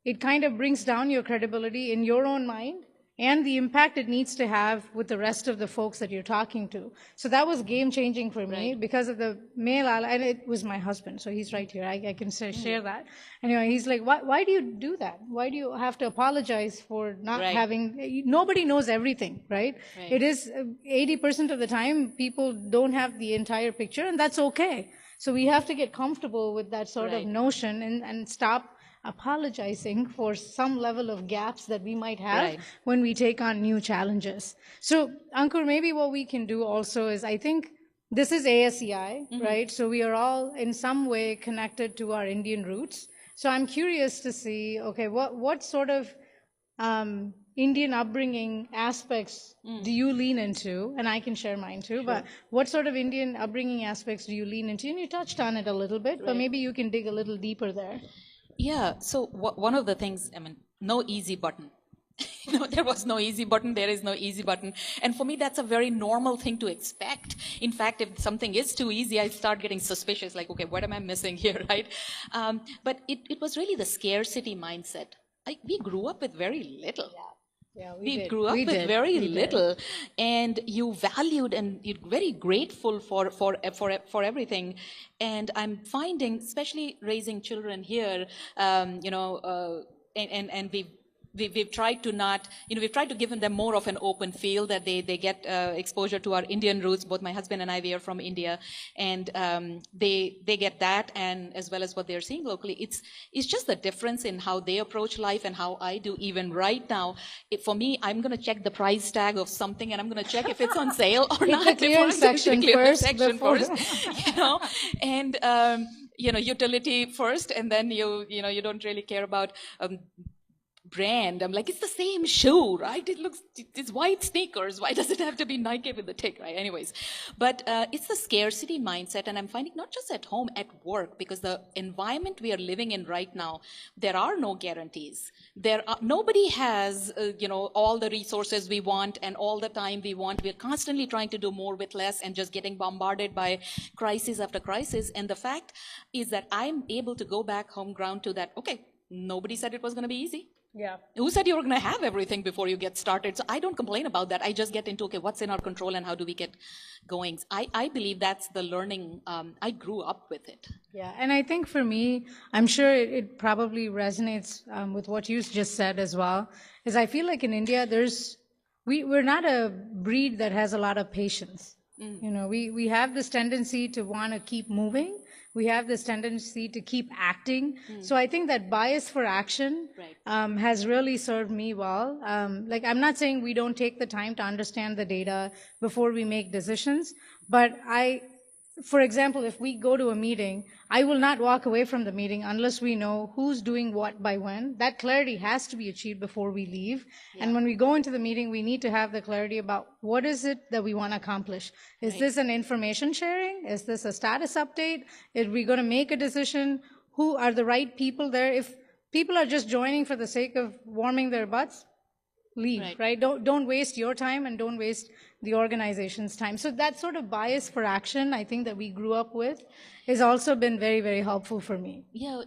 it kind of brings down your credibility in your own mind and the impact it needs to have with the rest of the folks that you're talking to. So that was game-changing for me because of the male ally, and it was my husband, so he's right here. I can share that. Anyway, he's like, why do you do that? Why do you have to apologize for not having, nobody knows everything, right? It is 80% of the time, people don't have the entire picture, and that's okay. So we have to get comfortable with that sort of notion and stop apologizing for some level of gaps that we might have when we take on new challenges. So, Ankur, maybe what we can do also is, I think this is ASEI, right? So we are all in some way connected to our Indian roots. So I'm curious to see, okay, what sort of Indian upbringing aspects do you lean into? And I can share mine too, but what sort of Indian upbringing aspects do you lean into? And you touched on it a little bit, but maybe you can dig a little deeper there.
Yeah, so one of the things, no easy button. There was no easy button, there is no easy button. And for me, that's a very normal thing to expect. In fact, if something is too easy, I start getting suspicious, like, okay, what am I missing here, right? But it was really the scarcity mindset. We grew up with very little.
Yeah,
we grew up with very little, and you valued and you're very grateful for everything. And I'm finding, especially raising children here, and we've tried to not, we've tried to give them more of an open field, that they get exposure to our Indian roots. Both my husband and I, we are from India, and they get that, and as well as what they're seeing locally. It's just the difference in how they approach life and how I do. Even right now, for me, I'm going to check the price tag of something, and I'm going to check if it's on sale or not.
The clearance section first,
and utility first, and then you don't really care about brand. I'm like, it's the same shoe, right? It's white sneakers. Why does it have to be Nike with the tick, right? Anyways, but it's the scarcity mindset, and I'm finding not just at home, at work, because the environment we are living in right now, there are no guarantees. Nobody has, all the resources we want and all the time we want. We're constantly trying to do more with less and just getting bombarded by crisis after crisis. And the fact is that I'm able to go back home ground to that, okay, nobody said it was going to be easy.
Yeah.
Who said you were going to have everything before you get started? So I don't complain about that. I just get into, okay, what's in our control and how do we get going? I believe that's the learning. I grew up with it.
Yeah, and I think for me, I'm sure it probably resonates with what you just said as well, is I feel like in India, we're not a breed that has a lot of patience. We have this tendency to want to keep moving. We have this tendency to keep acting. So I think that bias for action has really served me well. Like, I'm not saying we don't take the time to understand the data before we make decisions, but for example, if we go to a meeting, I will not walk away from the meeting unless we know who's doing what by when. That clarity has to be achieved before we leave. Yeah. And when we go into the meeting, we need to have the clarity about what is it that we want to accomplish. Is this an information sharing? Is this a status update? Are we going to make a decision? Who are the right people there? If people are just joining for the sake of warming their butts, leave, right? Don't waste your time and don't waste the organization's time. So that sort of bias for action, I think, that we grew up with has also been very, very helpful for me.
Yeah,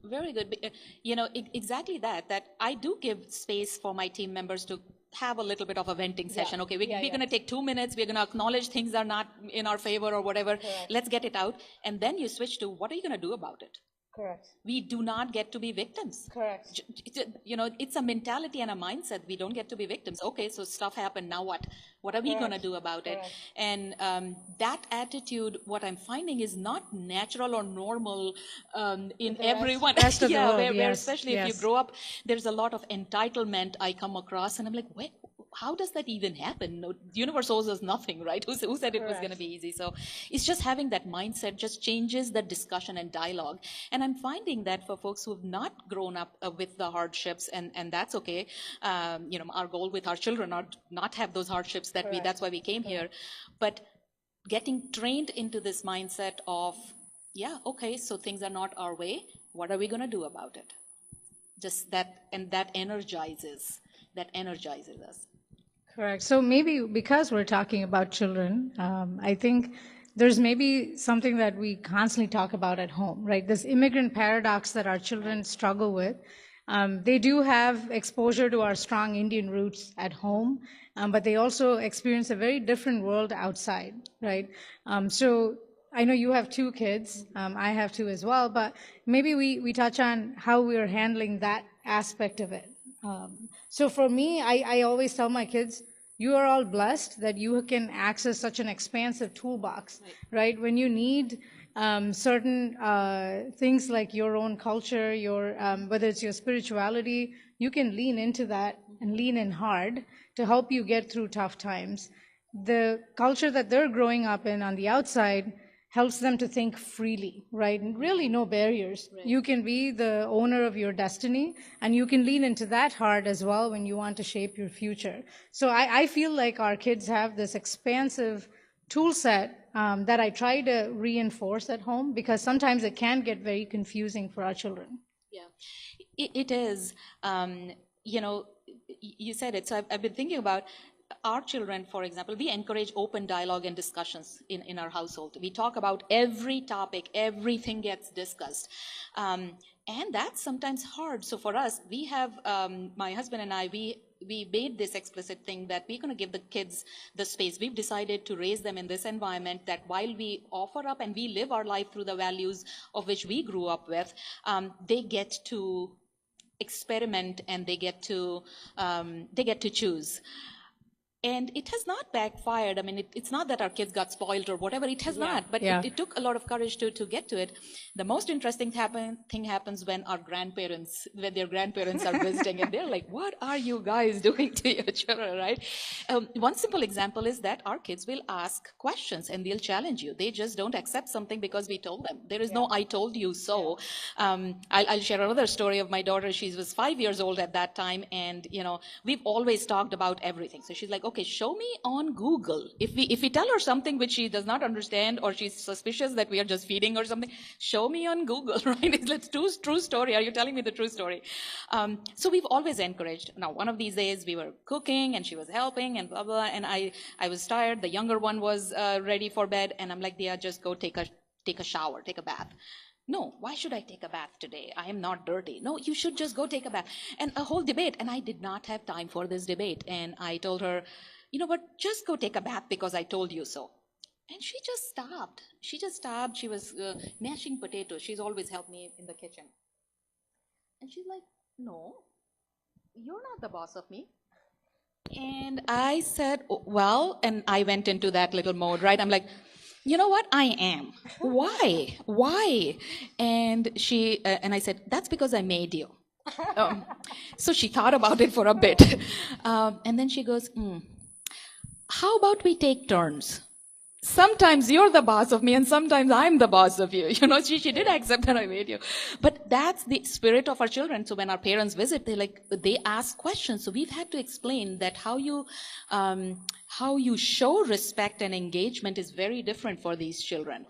very good. Exactly that I do give space for my team members to have a little bit of a venting session. Okay, we're going to take 2 minutes. We're going to acknowledge things are not in our favor or whatever. Correct. Let's get it out. And then you switch to, what are you going to do about it?
Correct.
We do not get to be victims.
Correct.
It's a mentality and a mindset. We don't get to be victims. Okay, so stuff happened. Now what? What are we going to do about it? And that attitude, what I'm finding, is not natural or normal in everyone.
Rest of the world,
where especially if you grow up, there's a lot of entitlement I come across, and I'm like, wait, how does that even happen? No, the universe owes us nothing, right? Who said it was going to be easy? So it's just having that mindset just changes the discussion and dialogue. And I'm finding that for folks who have not grown up with the hardships, and that's okay. Our goal with our children are not have those hardships that's why we came here. But getting trained into this mindset of, okay, so things are not our way. What are we going to do about it? Just that, and that energizes us.
Correct. So maybe because we're talking about children, I think there's maybe something that we constantly talk about at home, right? This immigrant paradox that our children struggle with. They do have exposure to our strong Indian roots at home, but they also experience a very different world outside, right? So I know you have 2 kids, I have 2 as well, but maybe we touch on how we are handling that aspect of it. So for me, I always tell my kids, you are all blessed that you can access such an expansive toolbox, right? When you need certain things like your own culture, whether it's your spirituality, you can lean into that and lean in hard to help you get through tough times. The culture that they're growing up in on the outside helps them to think freely, right? And really no barriers. Right. You can be the owner of your destiny, and you can lean into that hard as well when you want to shape your future. So I feel like our kids have this expansive tool set that I try to reinforce at home, because sometimes it can get very confusing for our children.
Yeah, it is. You said it, so I've been thinking about our children. For example, we encourage open dialogue and discussions in our household. We talk about every topic, everything gets discussed. And that's sometimes hard. So for us, we have, my husband and I, we made this explicit thing that we're going to give the kids the space. We've decided to raise them in this environment that while we offer up and we live our life through the values of which we grew up with, they get to experiment and they get to choose. And it has not backfired. I mean, it's not that our kids got spoiled or whatever. It has not. But it took a lot of courage to get to it. The most interesting thing happens when their grandparents are visiting, and they're like, "What are you guys doing to your children?" Right? One simple example is that our kids will ask questions and they'll challenge you. They just don't accept something because we told them. There is no "I told you so." I'll share another story of my daughter. She was 5 years old at that time, and we've always talked about everything. So she's like, "Okay, show me on Google." If we tell her something which she does not understand, or she's suspicious that we are just feeding or something, show me on Google, right? It's true story. Are you telling me the true story? So we've always encouraged. Now, one of these days we were cooking and she was helping and blah blah, and I was tired. The younger one was ready for bed, and I'm like, "Dia, just go take a shower, take a bath." "No, why should I take a bath today? I am not dirty." "No, you should just go take a bath." And a whole debate. And I did not have time for this debate. And I told her, "You know what, just go take a bath because I told you so." And she just stopped. She was mashing potatoes. She's always helped me in the kitchen. And she's like, "No, you're not the boss of me." And I said, "Well," and I went into that little mode, right? I'm like, "You know what? I am. Why? Why?" And and I said, "That's because I made you." So she thought about it for a bit. And then she goes, "How about we take turns? Sometimes you're the boss of me and sometimes I'm the boss of you." She did accept that I made you. But that's the spirit of our children. So when our parents visit, they ask questions. So we've had to explain that how you show respect and engagement is very different for these children.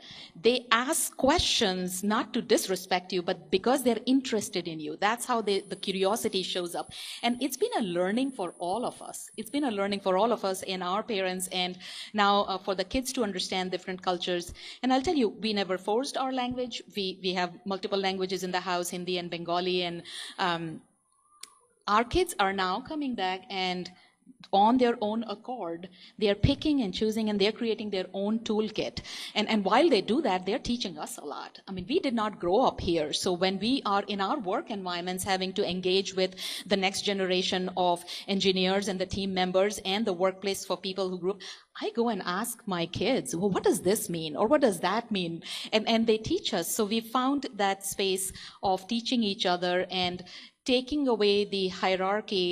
They ask questions not to disrespect you, but because they're interested in you. That's how the curiosity shows up. And it's been a learning for all of us. It's been a learning for all of us and our parents, and now for the kids to understand different cultures. And I'll tell you, we never forced our language. We have multiple languages in the house, Hindi and Bengali, and our kids are now coming back and on their own accord, they're picking and choosing, and they're creating their own toolkit. And while they do that, they're teaching us a lot. I mean, we did not grow up here. So when we are in our work environments having to engage with the next generation of engineers and the team members and the workplace for people who grew up, I go and ask my kids, "Well, what does this mean? Or what does that mean?" And they teach us. So we found that space of teaching each other and taking away the hierarchy,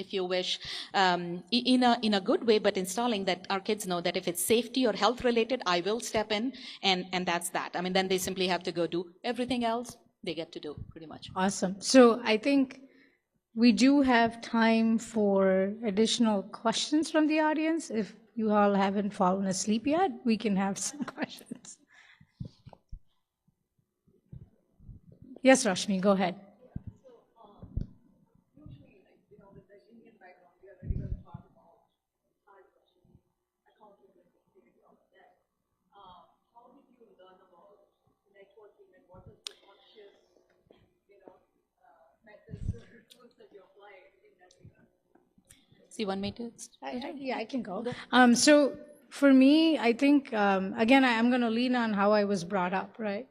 if you wish, in a good way, but installing that our kids know that if it's safety or health related, I will step in, and that's that. I mean, then they simply have to go do everything else they get to do, pretty much.
Awesome. So I think we do have time for additional questions from the audience. If you all haven't fallen asleep yet, we can have some questions. Yes, Rashmi, go ahead.
So you want me to?
Yeah, I can go. So for me, I think, again, I'm going to lean on how I was brought up, right?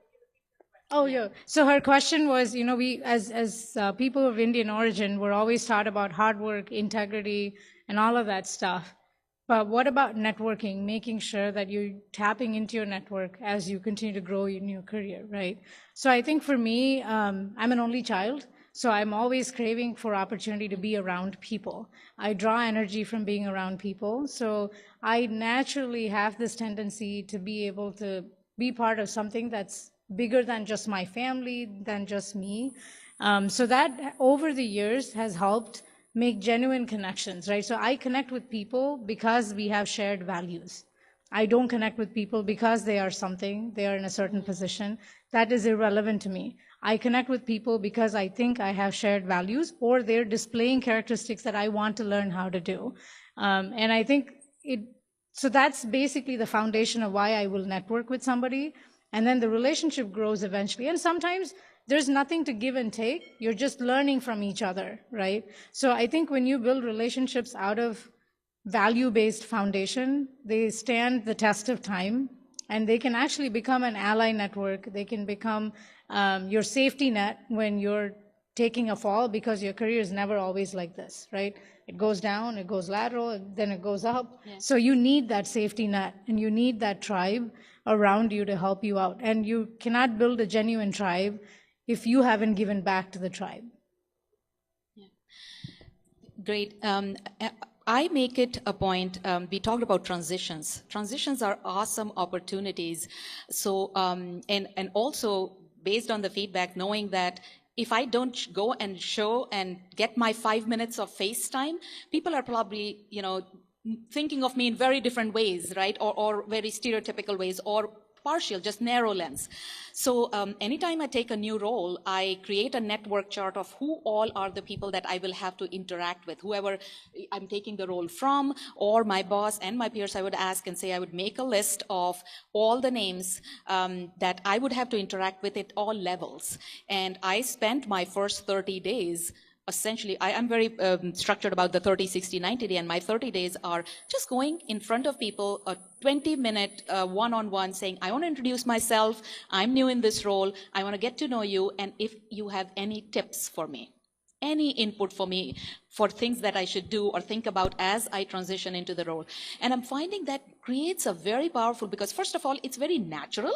Oh, yeah. So her question was, we as people of Indian origin, we're always taught about hard work, integrity, and all of that stuff. But what about networking, making sure that you're tapping into your network as you continue to grow in your career, right? So I think for me, I'm an only child. So I'm always craving for opportunity to be around people. I draw energy from being around people. So I naturally have this tendency to be able to be part of something that's bigger than just my family, than just me. So that over the years has helped make genuine connections, right? So I connect with people because we have shared values. I don't connect with people because they are something, they are in a certain position. That is irrelevant to me. I connect with people because I think I have shared values, or they're displaying characteristics that I want to learn how to do. And I think so that's basically the foundation of why I will network with somebody. And then the relationship grows eventually. And sometimes there's nothing to give and take. You're just learning from each other, right? So I think when you build relationships out of value-based foundation, they stand the test of time, and they can actually become an ally network. They can become your safety net when you're taking a fall, because your career is never always like this, right? It goes down, it goes lateral, and then it goes up.
Yeah.
So you need that safety net, and you need that tribe around you to help you out. And you cannot build a genuine tribe if you haven't given back to the tribe.
Great. I make it a point, we talked about transitions. Transitions are awesome opportunities. So, and also based on the feedback, knowing that if I don't go and show and get my 5 minutes of FaceTime, people are probably, you know, thinking of me in very different ways, right? Or very stereotypical ways, or partial, just narrow lens. So anytime I take a new role, I create a network chart of who all are the people that I will have to interact with. Whoever I'm taking the role from, or my boss and my peers, I would ask and say, I would make a list of all the names that I would have to interact with at all levels. And I spent my first 30 days essentially, I'm very structured about the 30, 60, 90 day, and my 30 days are just going in front of people, a 20-minute one-on-one saying, I want to introduce myself, I'm new in this role, I want to get to know you, and if you have any tips for me, any input for me for things that I should do or think about as I transition into the role. And I'm finding that creates a very powerful, because first of all, it's very natural.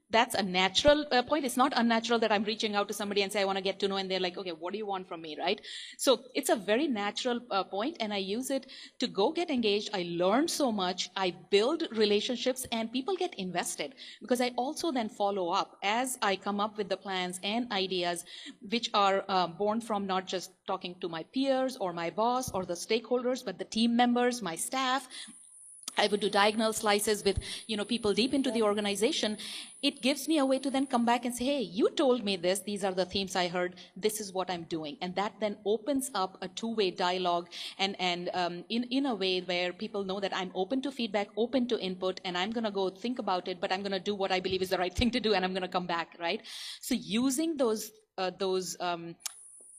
That's a natural point. It's not unnatural that I'm reaching out to somebody and say, I want to get to know, and they're like, okay, what do you want from me, right? So it's a very natural point, and I use it to go get engaged. I learn so much. I build relationships, and people get invested, because I also then follow up as I come up with the plans and ideas, which are born from not just talking to my peers or my boss or the stakeholders, but the team members, my staff. I would do diagonal slices with, you know, people deep into the organization. It gives me a way to then come back and say, hey, you told me this, these are the themes I heard, this is what I'm doing. And that then opens up a two-way dialogue, and in a way where people know that I'm open to feedback, open to input, and I'm going to go think about it, but I'm going to do what I believe is the right thing to do, and I'm going to come back, right? So using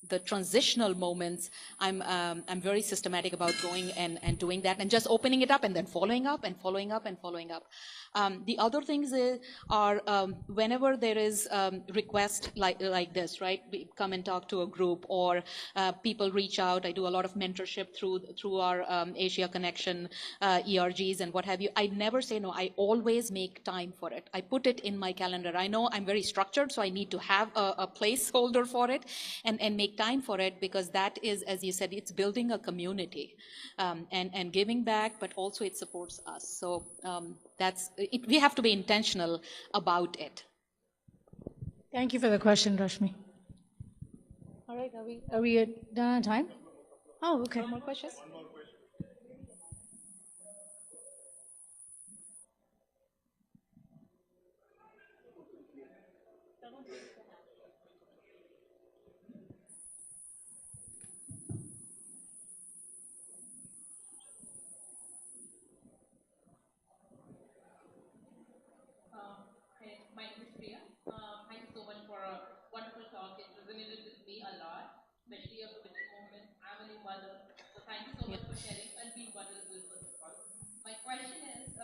the transitional moments, I'm very systematic about going and doing that, and just opening it up and then following up and following up and following up. The other things are whenever there is request like this, right? We come and talk to a group, or people reach out. I do a lot of mentorship through our Asia Connection ERGs and what have you. I never say no. I always make time for it. I put it in my calendar. I know I'm very structured, so I need to have a placeholder for it and make time for it, because that is, as you said, it's building a community and giving back, but also it supports us. So that's it. We have to be intentional about it.
Thank you for the question, Rashmi. All right, are we done on time? Oh, okay.
More questions? My name is Priya. Thank you so much for a wonderful talk. It resonated with me a lot, especially of the moment. I'm a new mother, so thank you so much for sharing. And being vulnerable, first of all. My question is,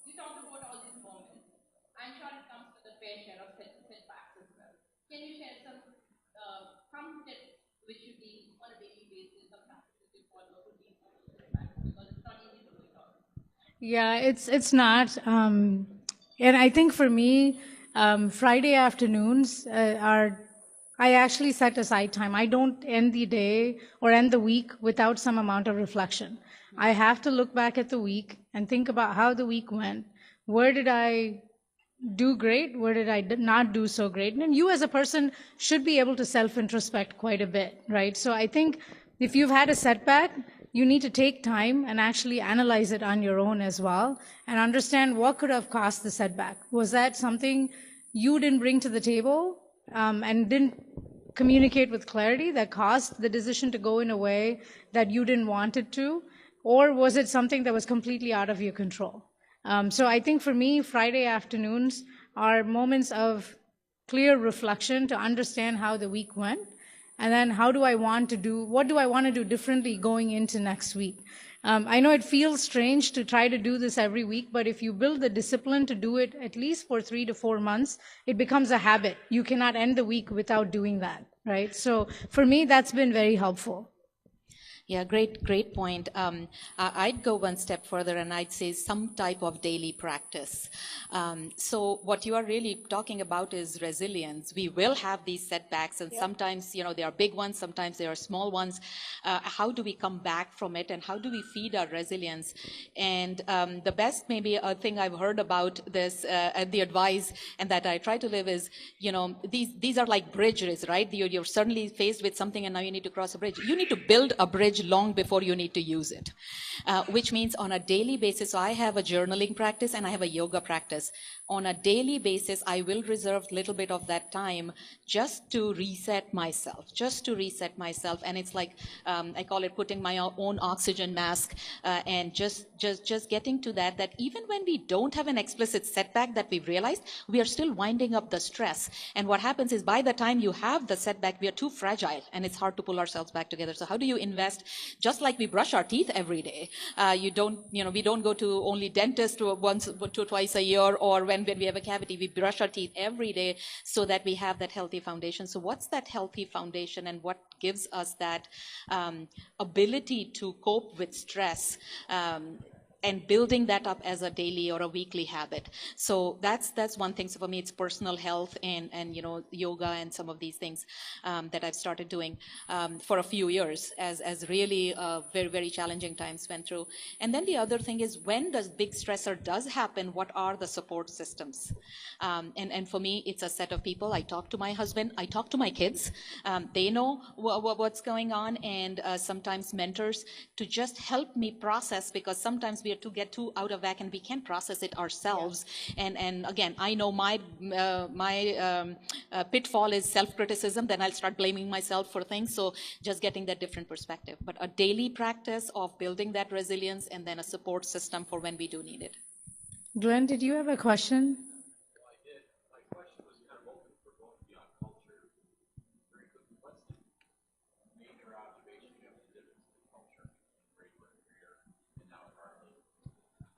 you talked about all these moments. I'm sure it comes with a fair share of setbacks as well. Can you share some tips which should be on a daily basis, some practices you follow to deal with setbacks, because it's not easy to do it all.
Yeah, it's not. And I think for me, Friday afternoons I actually set aside time. I don't end the day or end the week without some amount of reflection. I have to look back at the week and think about how the week went. Where did I do great? Where did I not do so great? And you as a person should be able to self-introspect quite a bit, right? So I think if you've had a setback, you need to take time and actually analyze it on your own as well, and understand what could have caused the setback. Was that something you didn't bring to the table and didn't communicate with clarity that caused the decision to go in a way that you didn't want it to? Or was it something that was completely out of your control? So I think for me, Friday afternoons are moments of clear reflection to understand how the week went, and then what do I want to do differently going into next week? I know it feels strange to try to do this every week, but if you build the discipline to do it at least for 3 to 4 months, it becomes a habit. You cannot end the week without doing that, right? So for me, that's been very helpful.
Yeah, great point. I'd go one step further and I'd say some type of daily practice. So what you are really talking about is resilience. We will have these setbacks, and sometimes, they are big ones, sometimes they are small ones. How do we come back from it, and how do we feed our resilience? And the best maybe a thing I've heard about this, the advice, and that I try to live is, these are like bridges, right? You're suddenly faced with something and now you need to cross a bridge. You need to build a bridge long before you need to use it, which means on a daily basis. So I have a journaling practice and I have a yoga practice. On a daily basis, I will reserve a little bit of that time just to reset myself, And it's like, I call it putting my own oxygen mask, and just getting to that even when we don't have an explicit setback that we've realized, we are still winding up the stress. And what happens is by the time you have the setback, we are too fragile and it's hard to pull ourselves back together. So how do you invest? Just like we brush our teeth every day. We don't go to only dentist once or twice a year, or when we have a cavity, we brush our teeth every day so that we have that healthy foundation. So what's that healthy foundation, and what gives us that ability to cope with stress? And building that up as a daily or a weekly habit. So that's one thing. So for me, it's personal health and yoga and some of these things that I've started doing for a few years as really very, very challenging times went through. And then the other thing is, when does big stressor does happen, what are the support systems? And for me, it's a set of people. I talk to my husband, I talk to my kids. They know what's going on, and sometimes mentors to just help me process, because sometimes we are to get too out of whack and we can't process it ourselves. Yeah. And again, I know my pitfall is self-criticism. Then I'll start blaming myself for things. So just getting that different perspective, but a daily practice of building that resilience, and then a support system for when we do need it.
Glenn, did you have a question?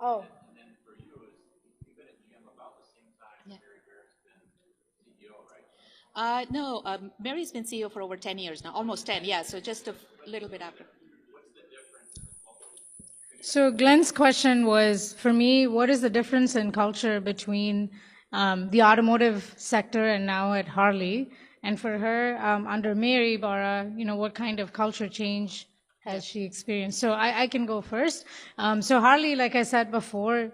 Oh.
No, Mary's been CEO for over 10 years now, almost 10, yeah, so just a little bit after.
So Glenn's question was, for me, what is the difference in culture between the automotive sector and now at Harley? And for her, under Mary Barra, what kind of culture change has she experienced? So I can go first. So Harley, like I said before,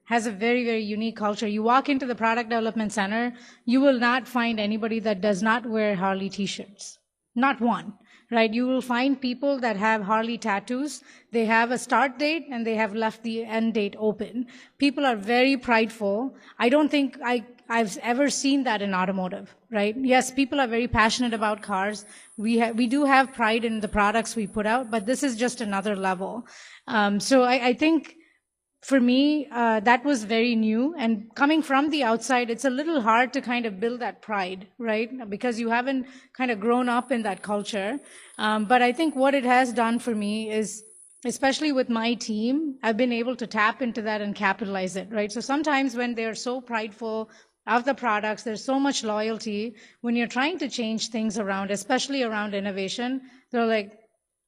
has a very, very unique culture. You walk into the product development center, you will not find anybody that does not wear Harley t-shirts. Not one, right? You will find people that have Harley tattoos. They have a start date and they have left the end date open. People are very prideful. I don't think I've ever seen that in automotive, right? Yes, people are very passionate about cars. We do have pride in the products we put out, but this is just another level. So I think, for me, that was very new. And coming from the outside, it's a little hard to kind of build that pride, right? Because you haven't kind of grown up in that culture. But I think what it has done for me is, especially with my team, I've been able to tap into that and capitalize it, right? So sometimes when they're so prideful of the products, there's so much loyalty. When you're trying to change things around, especially around innovation, they're like,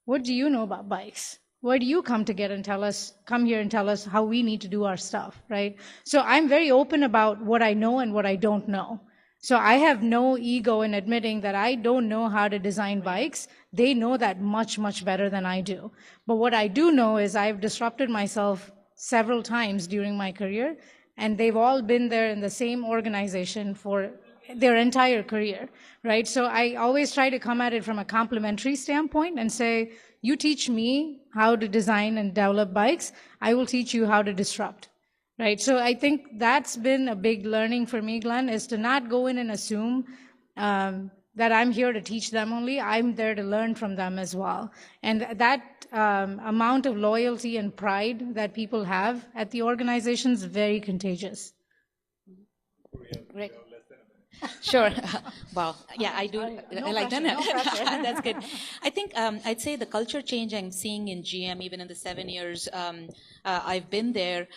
what do you know about bikes? Why do you come here and tell us how we need to do our stuff, right? So I'm very open about what I know and what I don't know. So I have no ego in admitting that I don't know how to design bikes. They know that much, much better than I do. But what I do know is I've disrupted myself several times during my career, and they've all been there in the same organization for their entire career, right? So I always try to come at it from a complementary standpoint and say, you teach me how to design and develop bikes, I will teach you how to disrupt, right? So I think that's been a big learning for me, Glenn, is to not go in and assume that I'm here to teach them only. I'm there to learn from them as well. And that amount of loyalty and pride that people have at the organization is very contagious.
Great. Sure. Wow. Yeah, I do.
No
I like
pressure,
that.
no pressure.
That's good. I think I'd say the culture change I'm seeing in GM, even in the 7 years I've been there,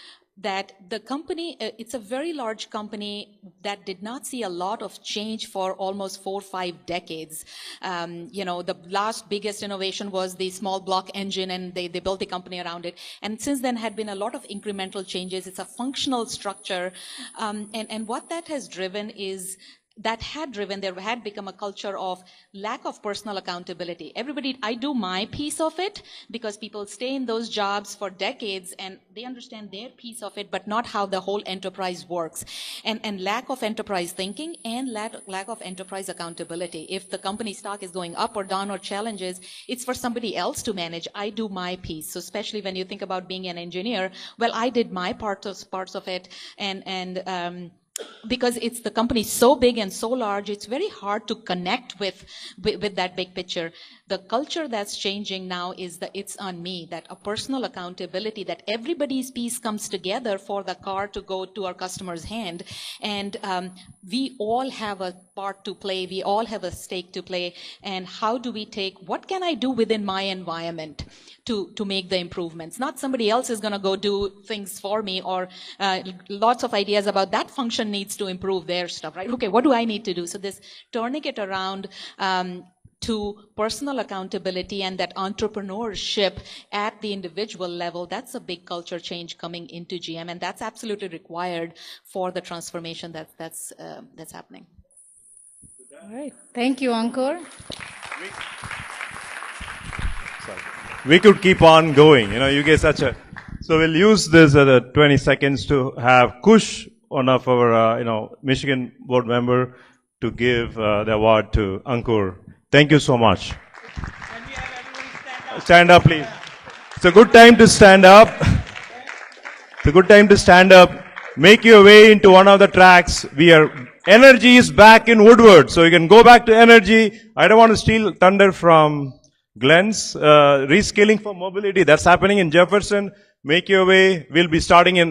that the company, it's a very large company that did not see a lot of change for almost 4 or 5 decades. The last biggest innovation was the small block engine, and they built the company around it. And since then had been a lot of incremental changes. It's a functional structure. And what that has driven is there had become a culture of lack of personal accountability. Everybody, I do my piece of it because people stay in those jobs for decades and they understand their piece of it, but not how the whole enterprise works. And lack of enterprise thinking and lack of enterprise accountability. If the company stock is going up or down or challenges, it's for somebody else to manage. I do my piece. So especially when you think about being an engineer, well, I did my parts of it, and because it's the company so big and so large, it's very hard to connect with that big picture. The culture that's changing now is that it's on me, that a personal accountability, that everybody's piece comes together for the car to go to our customer's hand. And we all have a part to play. We all have a stake to play. And how do we what can I do within my environment to make the improvements? Not somebody else is going to go do things for me, or lots of ideas about that function needs to improve their stuff, right? Okay, what do I need to do? So this turning it around to personal accountability and that entrepreneurship at the individual level, that's a big culture change coming into GM, and that's absolutely required for the transformation that's happening.
All right. Thank you, Ankur.
We could keep on going. You get such a... So we'll use this 20 seconds to have Kush, one of our, Michigan board member, to give the award to Ankur. Thank you so much.
Can we have everybody
Stand up, please. It's a good time to stand up. It's a good time to stand up. Make your way into one of the tracks. Energy is back in Woodward, so you can go back to energy. I don't want to steal thunder from Glenn's reskilling for mobility. That's happening in Jefferson. Make your way. We'll be starting in